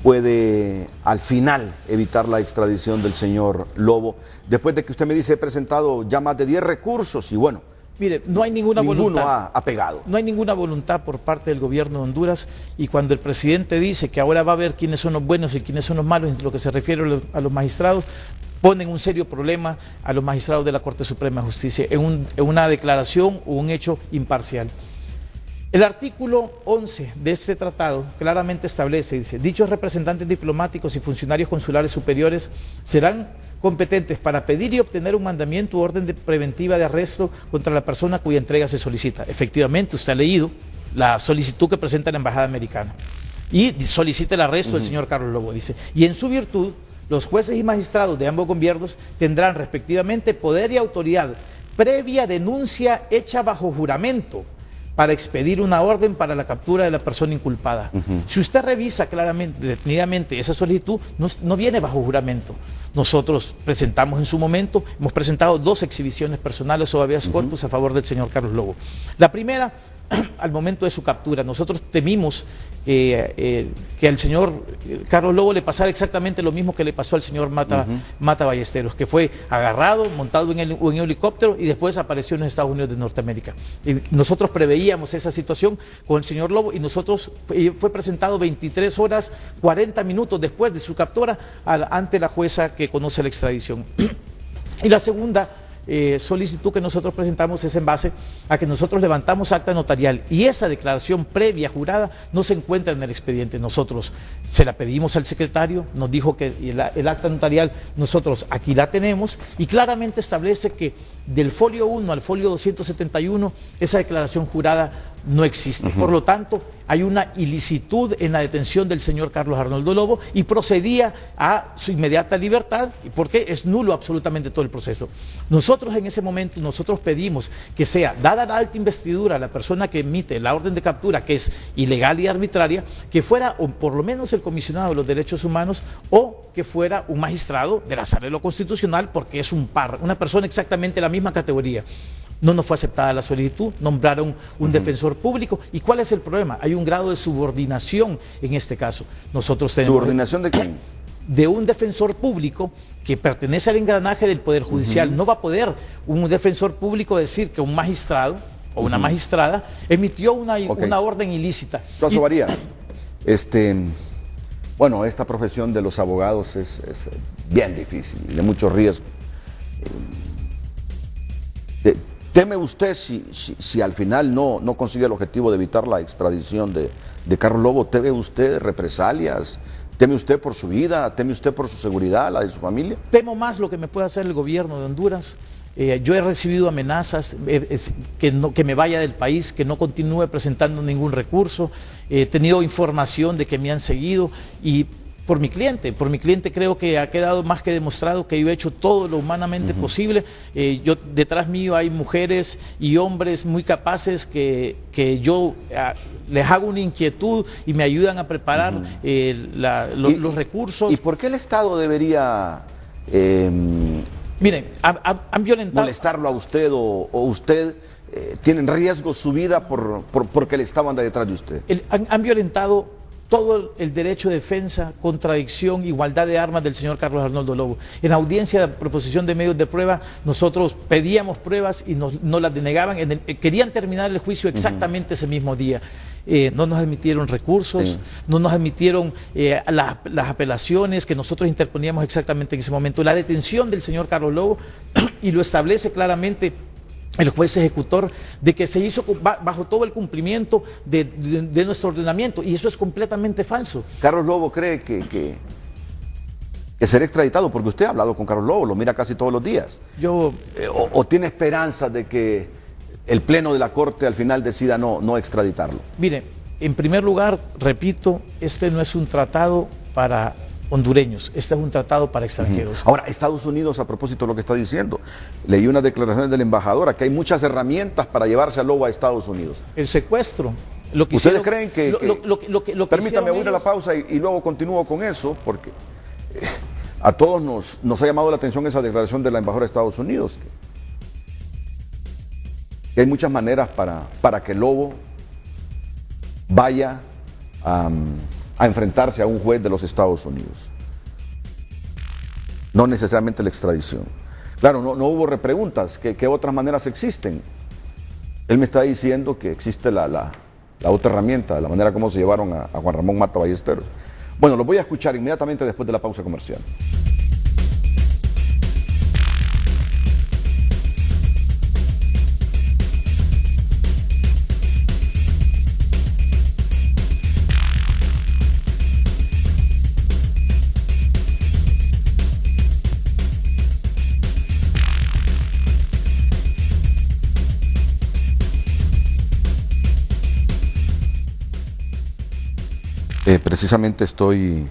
puede al final evitar la extradición del señor Lobo? Después de que usted me dice, he presentado ya más de 10 recursos y bueno, mire, no hay ninguna voluntad. Ha pegado. No hay ninguna voluntad por parte del gobierno de Honduras, y cuando el presidente dice que ahora va a ver quiénes son los buenos y quiénes son los malos en lo que se refiere a los magistrados, ponen un serio problema a los magistrados de la Corte Suprema de Justicia en una declaración o un hecho imparcial. El artículo 11 de este tratado claramente establece, dice, dichos representantes diplomáticos y funcionarios consulares superiores serán competentes para pedir y obtener un mandamiento u orden preventiva de arresto contra la persona cuya entrega se solicita. Efectivamente, usted ha leído la solicitud que presenta la Embajada Americana y solicita el arresto del señor Carlos Lobo, dice, y en su virtud, los jueces y magistrados de ambos gobiernos tendrán respectivamente poder y autoridad previa denuncia hecha bajo juramento para expedir una orden para la captura de la persona inculpada. Si usted revisa claramente, detenidamente, esa solicitud no viene bajo juramento. Nosotros presentamos en su momento, hemos presentado 2 exhibiciones personales o habeas corpus a favor del señor Carlos Lobo. La primera, al momento de su captura, nosotros temimos que al señor Carlos Lobo le pasara exactamente lo mismo que le pasó al señor Mata Ballesteros, que fue agarrado, montado en un helicóptero y después apareció en los Estados Unidos de Norteamérica. Y nosotros preveíamos esa situación con el señor Lobo y nosotros fue presentado 23 horas 40 minutos después de su captura ante la jueza que conoce la extradición. Y la segunda solicitud que nosotros presentamos es en base a que nosotros levantamos acta notarial y esa declaración previa jurada no se encuentra en el expediente. Nosotros se la pedimos al secretario, nos dijo que el acta notarial nosotros aquí la tenemos y claramente establece que del folio 1 al folio 271 esa declaración jurada no existe. Por lo tanto, hay una ilicitud en la detención del señor Carlos Arnoldo Lobo y procedía a su inmediata libertad, porque es nulo absolutamente todo el proceso. Nosotros en ese momento, nosotros pedimos que sea dada la alta investidura a la persona que emite la orden de captura, que es ilegal y arbitraria, que fuera o por lo menos el comisionado de los derechos humanos o que fuera un magistrado de la Sala de lo Constitucional, porque es una persona exactamente de la misma categoría. No nos fue aceptada la solicitud, nombraron un defensor público. ¿Y cuál es el problema? Hay un grado de subordinación en este caso. Nosotros tenemos... ¿Subordinación de quién? De un defensor público que pertenece al engranaje del Poder Judicial. No va a poder un defensor público decir que un magistrado o una magistrada emitió una orden ilícita. Eso varía. Bueno, esta profesión de los abogados es bien difícil, de mucho riesgo. ¿Teme usted si al final no consigue el objetivo de evitar la extradición de Carlos Lobo? ¿Teme usted represalias? ¿Teme usted por su vida? ¿Teme usted por su seguridad, la de su familia? Temo más lo que me puede hacer el gobierno de Honduras. Yo he recibido amenazas que me vaya del país, que no continúe presentando ningún recurso. He tenido información de que me han seguido y por mi cliente creo que ha quedado más que demostrado que yo he hecho todo lo humanamente posible. Detrás mío hay mujeres y hombres muy capaces que yo les hago una inquietud y me ayudan a preparar los recursos. ¿Y por qué el Estado debería miren, han violentado, molestarlo a usted o usted tiene en riesgo su vida porque el Estado anda detrás de usted? Han violentado todo el derecho de defensa, contradicción, igualdad de armas del señor Carlos Arnoldo Lobo. En audiencia de proposición de medios de prueba, nosotros pedíamos pruebas y nos las denegaban. Querían terminar el juicio exactamente ese mismo día. No nos admitieron recursos, no nos admitieron las apelaciones que nosotros interponíamos exactamente en ese momento. La detención del señor Carlos Lobo, y lo establece claramente el juez ejecutor, de que se hizo bajo todo el cumplimiento de nuestro ordenamiento, y eso es completamente falso. Carlos Lobo cree que será extraditado, porque usted ha hablado con Carlos Lobo, lo mira casi todos los días. ¿O tiene esperanza de que el Pleno de la Corte al final decida no extraditarlo? Mire, en primer lugar, repito, este no es un tratado para hondureños, este es un tratado para extranjeros. Ahora, Estados Unidos, a propósito de lo que está diciendo, leí unas declaraciones del embajador, que hay muchas herramientas para llevarse a Lobo a Estados Unidos. El secuestro. ¿Ustedes creen que permítame, voy a la pausa y luego continúo con eso, porque a todos nos ha llamado la atención esa declaración de la embajadora de Estados Unidos, que hay muchas maneras para que Lobo vaya a enfrentarse a un juez de los Estados Unidos. No necesariamente la extradición. Claro, no hubo repreguntas. ¿Qué otras maneras existen? Él me está diciendo que existe la otra herramienta, la manera como se llevaron a Juan Ramón Mata Ballesteros. Bueno, lo voy a escuchar inmediatamente después de la pausa comercial. Precisamente estoy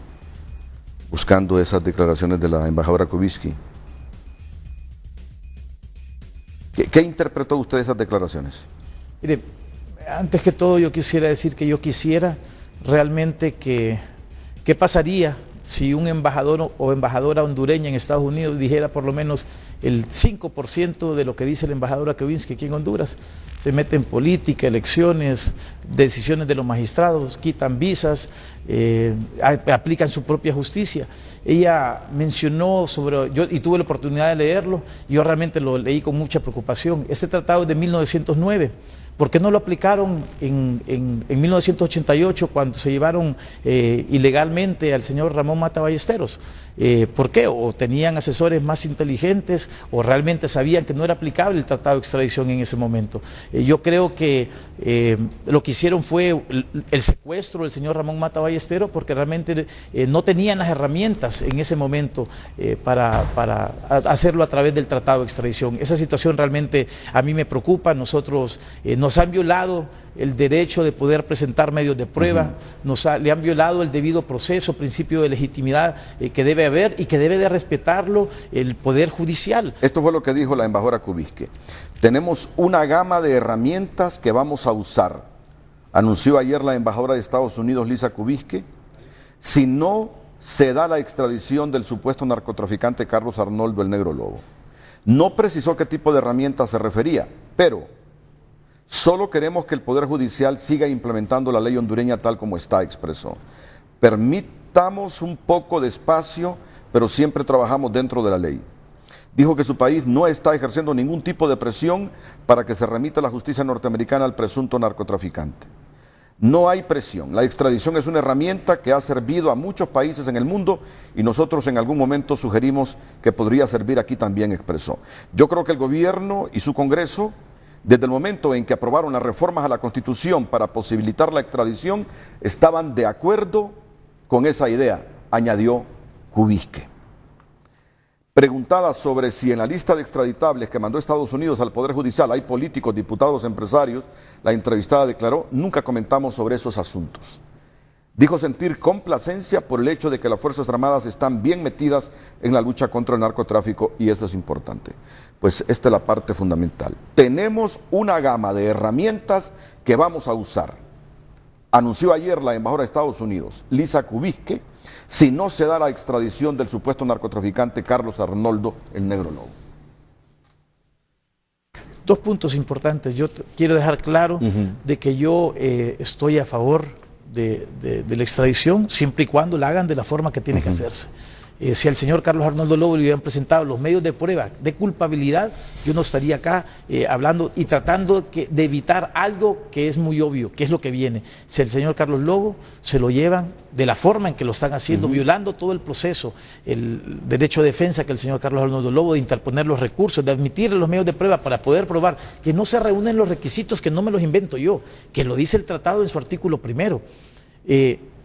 buscando esas declaraciones de la embajadora Kubisky. ¿Qué interpretó usted de esas declaraciones? Mire, antes que todo yo quisiera decir que yo quisiera realmente qué pasaría si un embajador o embajadora hondureña en Estados Unidos dijera por lo menos el 5% de lo que dice la embajadora Kubisky aquí en Honduras. Se mete en política, elecciones, decisiones de los magistrados, quitan visas, aplican su propia justicia. Ella mencionó y tuve la oportunidad de leerlo, y yo realmente lo leí con mucha preocupación. Este tratado es de 1909. ¿Por qué no lo aplicaron en 1988 cuando se llevaron ilegalmente al señor Ramón Mata Ballesteros? ¿Por qué? ¿O tenían asesores más inteligentes o realmente sabían que no era aplicable el tratado de extradición en ese momento? Yo creo que lo que hicieron fue el secuestro del señor Ramón Mata Ballesteros porque realmente no tenían las herramientas en ese momento para hacerlo a través del tratado de extradición. Esa situación realmente a mí me preocupa. Nosotros nos han violado el derecho de poder presentar medios de prueba, le han violado el debido proceso, principio de legitimidad que debe haber y que debe de respetarlo el Poder Judicial. Esto fue lo que dijo la embajadora Kubisky. Tenemos una gama de herramientas que vamos a usar, anunció ayer la embajadora de Estados Unidos, Lisa Kubisky, si no se da la extradición del supuesto narcotraficante Carlos Arnoldo el Negro Lobo. No precisó qué tipo de herramientas se refería, pero solo queremos que el Poder Judicial siga implementando la ley hondureña tal como está, expresó. Permitamos un poco de espacio, pero siempre trabajamos dentro de la ley. Dijo que su país no está ejerciendo ningún tipo de presión para que se remita a la justicia norteamericana al presunto narcotraficante. No hay presión. La extradición es una herramienta que ha servido a muchos países en el mundo y nosotros en algún momento sugerimos que podría servir aquí también, expresó. Yo creo que el gobierno y su Congreso, desde el momento en que aprobaron las reformas a la Constitución para posibilitar la extradición, estaban de acuerdo con esa idea, añadió Kubisque. Preguntada sobre si en la lista de extraditables que mandó Estados Unidos al Poder Judicial hay políticos, diputados, empresarios, la entrevistada declaró: nunca comentamos sobre esos asuntos. Dijo sentir complacencia por el hecho de que las Fuerzas Armadas están bien metidas en la lucha contra el narcotráfico y eso es importante. Pues esta es la parte fundamental. Tenemos una gama de herramientas que vamos a usar. Anunció ayer la embajadora de Estados Unidos, Lisa Kubisque, si no se da la extradición del supuesto narcotraficante Carlos Arnoldo el Negro Lobo. Dos puntos importantes. Yo quiero dejar claro de que yo estoy a favor de la extradición siempre y cuando la hagan de la forma que tiene que hacerse. Si al señor Carlos Arnoldo Lobo le hubieran presentado los medios de prueba de culpabilidad, yo no estaría acá hablando y tratando de evitar algo que es muy obvio, que es lo que viene. Si el señor Carlos Lobo se lo llevan de la forma en que lo están haciendo, violando todo el proceso, el derecho de defensa que el señor Carlos Arnoldo Lobo, de interponer los recursos, de admitir los medios de prueba para poder probar que no se reúnen los requisitos, que no me los invento yo, que lo dice el tratado en su artículo primero.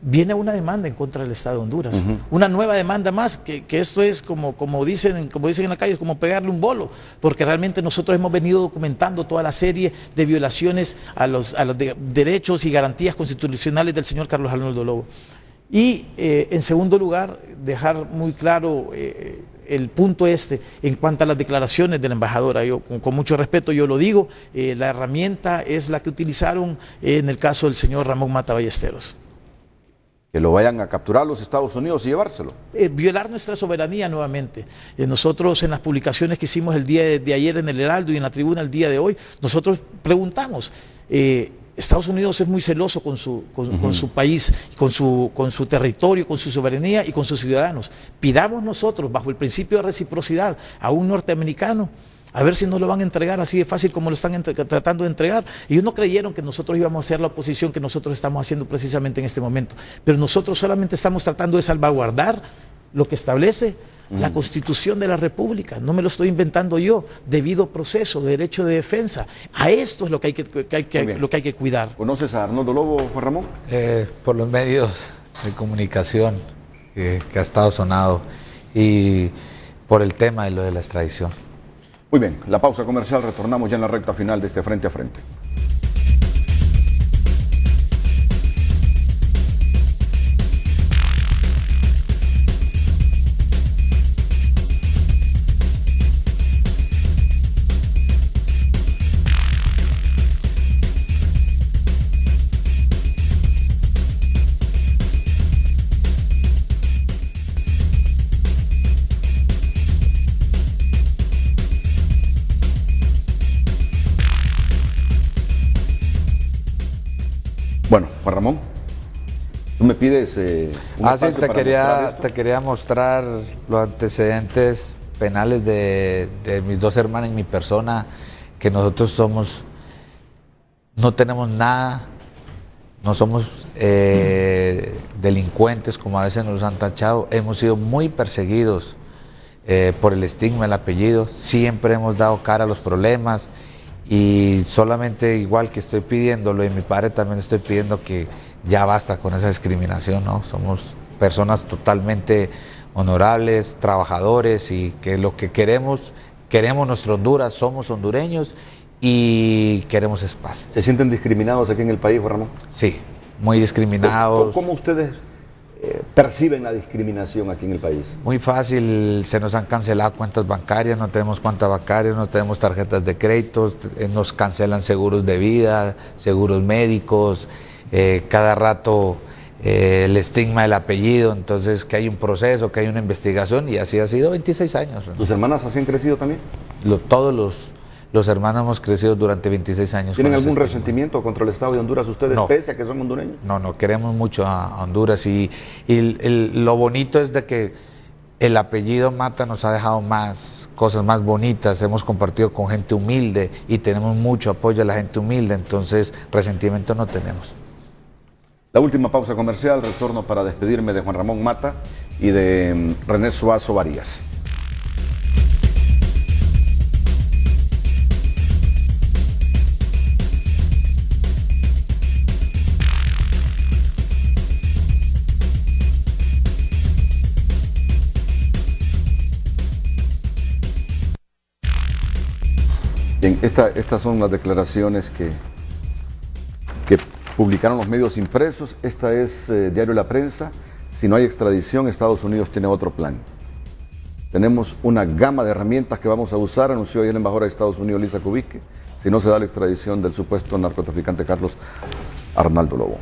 Viene una demanda en contra del Estado de Honduras, una nueva demanda más, que esto es como dicen en la calle, es como pegarle un bolo, porque realmente nosotros hemos venido documentando toda la serie de violaciones a los derechos y garantías constitucionales del señor Carlos Arnoldo Lobo. Y en segundo lugar, dejar muy claro el punto en cuanto a las declaraciones de la embajadora. Yo con mucho respeto yo lo digo, la herramienta es la que utilizaron en el caso del señor Ramón Mata Ballesteros. Que lo vayan a capturar los Estados Unidos y llevárselo. Violar nuestra soberanía nuevamente. Nosotros en las publicaciones que hicimos el día de ayer en el Heraldo y en la Tribuna el día de hoy, nosotros preguntamos, Estados Unidos es muy celoso con su país, con su territorio, con su soberanía y con sus ciudadanos. Pidamos nosotros, bajo el principio de reciprocidad, a un norteamericano, a ver si nos lo van a entregar así de fácil como lo están tratando de entregar. Ellos no creyeron que nosotros íbamos a hacer la oposición que nosotros estamos haciendo precisamente en este momento. Pero nosotros solamente estamos tratando de salvaguardar lo que establece la Constitución de la República. No me lo estoy inventando yo. Debido proceso, derecho de defensa. A esto es lo que hay que cuidar. ¿Conoces a Arnoldo Lobo, Juan Ramón? Por los medios de comunicación que ha estado sonado y por el tema de lo de la extradición. Muy bien, la pausa comercial, retornamos ya en la recta final de este Frente a Frente. Bueno, Juan Ramón, tú me pides un espacio para te quería mostrar los antecedentes penales de mis dos hermanas y mi persona, que nosotros no tenemos nada, no somos delincuentes como a veces nos han tachado, hemos sido muy perseguidos por el estigma, el apellido, siempre hemos dado cara a los problemas. Y solamente igual que estoy pidiéndolo y mi padre también estoy pidiendo que ya basta con esa discriminación, ¿no? Somos personas totalmente honorables, trabajadores y que lo que queremos nuestra Honduras, somos hondureños y queremos espacio. ¿Se sienten discriminados aquí en el país, Juan Ramón? Sí, muy discriminados. ¿Cómo ustedes perciben la discriminación aquí en el país? Muy fácil, se nos han cancelado cuentas bancarias, no tenemos cuentas bancarias, no tenemos tarjetas de créditos, nos cancelan seguros de vida, seguros médicos, cada rato el estigma del apellido, entonces que hay un proceso, que hay una investigación y así ha sido 26 años. ¿Tus hermanas así han crecido también? Todos los hermanos hemos crecido durante 26 años. ¿Tienen algún resentimiento contra el Estado de Honduras ustedes, pese a que son hondureños? No, queremos mucho a Honduras y lo bonito es de que el apellido Mata nos ha dejado más cosas más bonitas, hemos compartido con gente humilde y tenemos mucho apoyo a la gente humilde, entonces resentimiento no tenemos. La última pausa comercial, retorno para despedirme de Juan Ramón Mata y de René Suazo Varías. Bien, estas son las declaraciones que publicaron los medios impresos. Esta es Diario La Prensa. Si no hay extradición, Estados Unidos tiene otro plan. Tenemos una gama de herramientas que vamos a usar, anunció ayer la embajadora de Estados Unidos, Lisa Kubicki, si no se da la extradición del supuesto narcotraficante Carlos Arnaldo Lobo.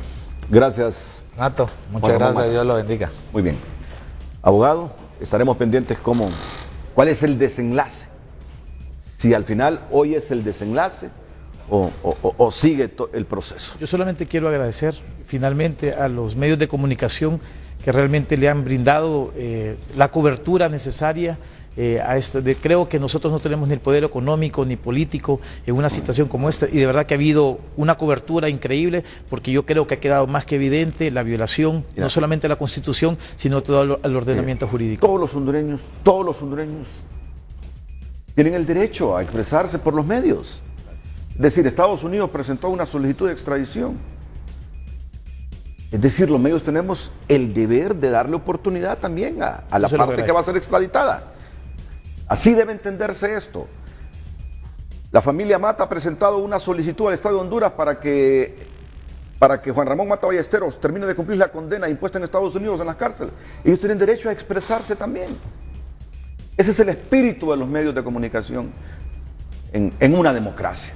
Gracias. Renato, muchas gracias, Dios lo bendiga. Muy bien. Abogado, estaremos pendientes cuál es el desenlace. Si al final hoy es el desenlace o sigue el proceso. Yo solamente quiero agradecer finalmente a los medios de comunicación que realmente le han brindado la cobertura necesaria a esto. Creo que nosotros no tenemos ni el poder económico ni político en una situación como esta, y de verdad que ha habido una cobertura increíble, porque yo creo que ha quedado más que evidente la violación, no solamente a la Constitución, sino todo el ordenamiento jurídico. Todos los hondureños tienen el derecho a expresarse por los medios. Es decir, Estados Unidos presentó una solicitud de extradición. Es decir, los medios tenemos el deber de darle oportunidad también a la parte que va a ser extraditada. Así debe entenderse esto. La familia Mata ha presentado una solicitud al Estado de Honduras para que Juan Ramón Mata Ballesteros termine de cumplir la condena impuesta en Estados Unidos en las cárceles. Ellos tienen derecho a expresarse también. Ese es el espíritu de los medios de comunicación en una democracia.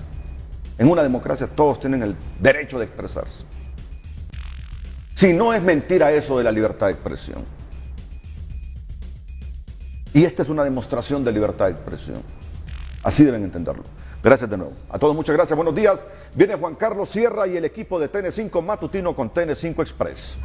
En una democracia todos tienen el derecho de expresarse. Si no, es mentira eso de la libertad de expresión. Y esta es una demostración de libertad de expresión. Así deben entenderlo. Gracias de nuevo. A todos muchas gracias. Buenos días. Viene Juan Carlos Sierra y el equipo de TN5 Matutino con TN5 Express.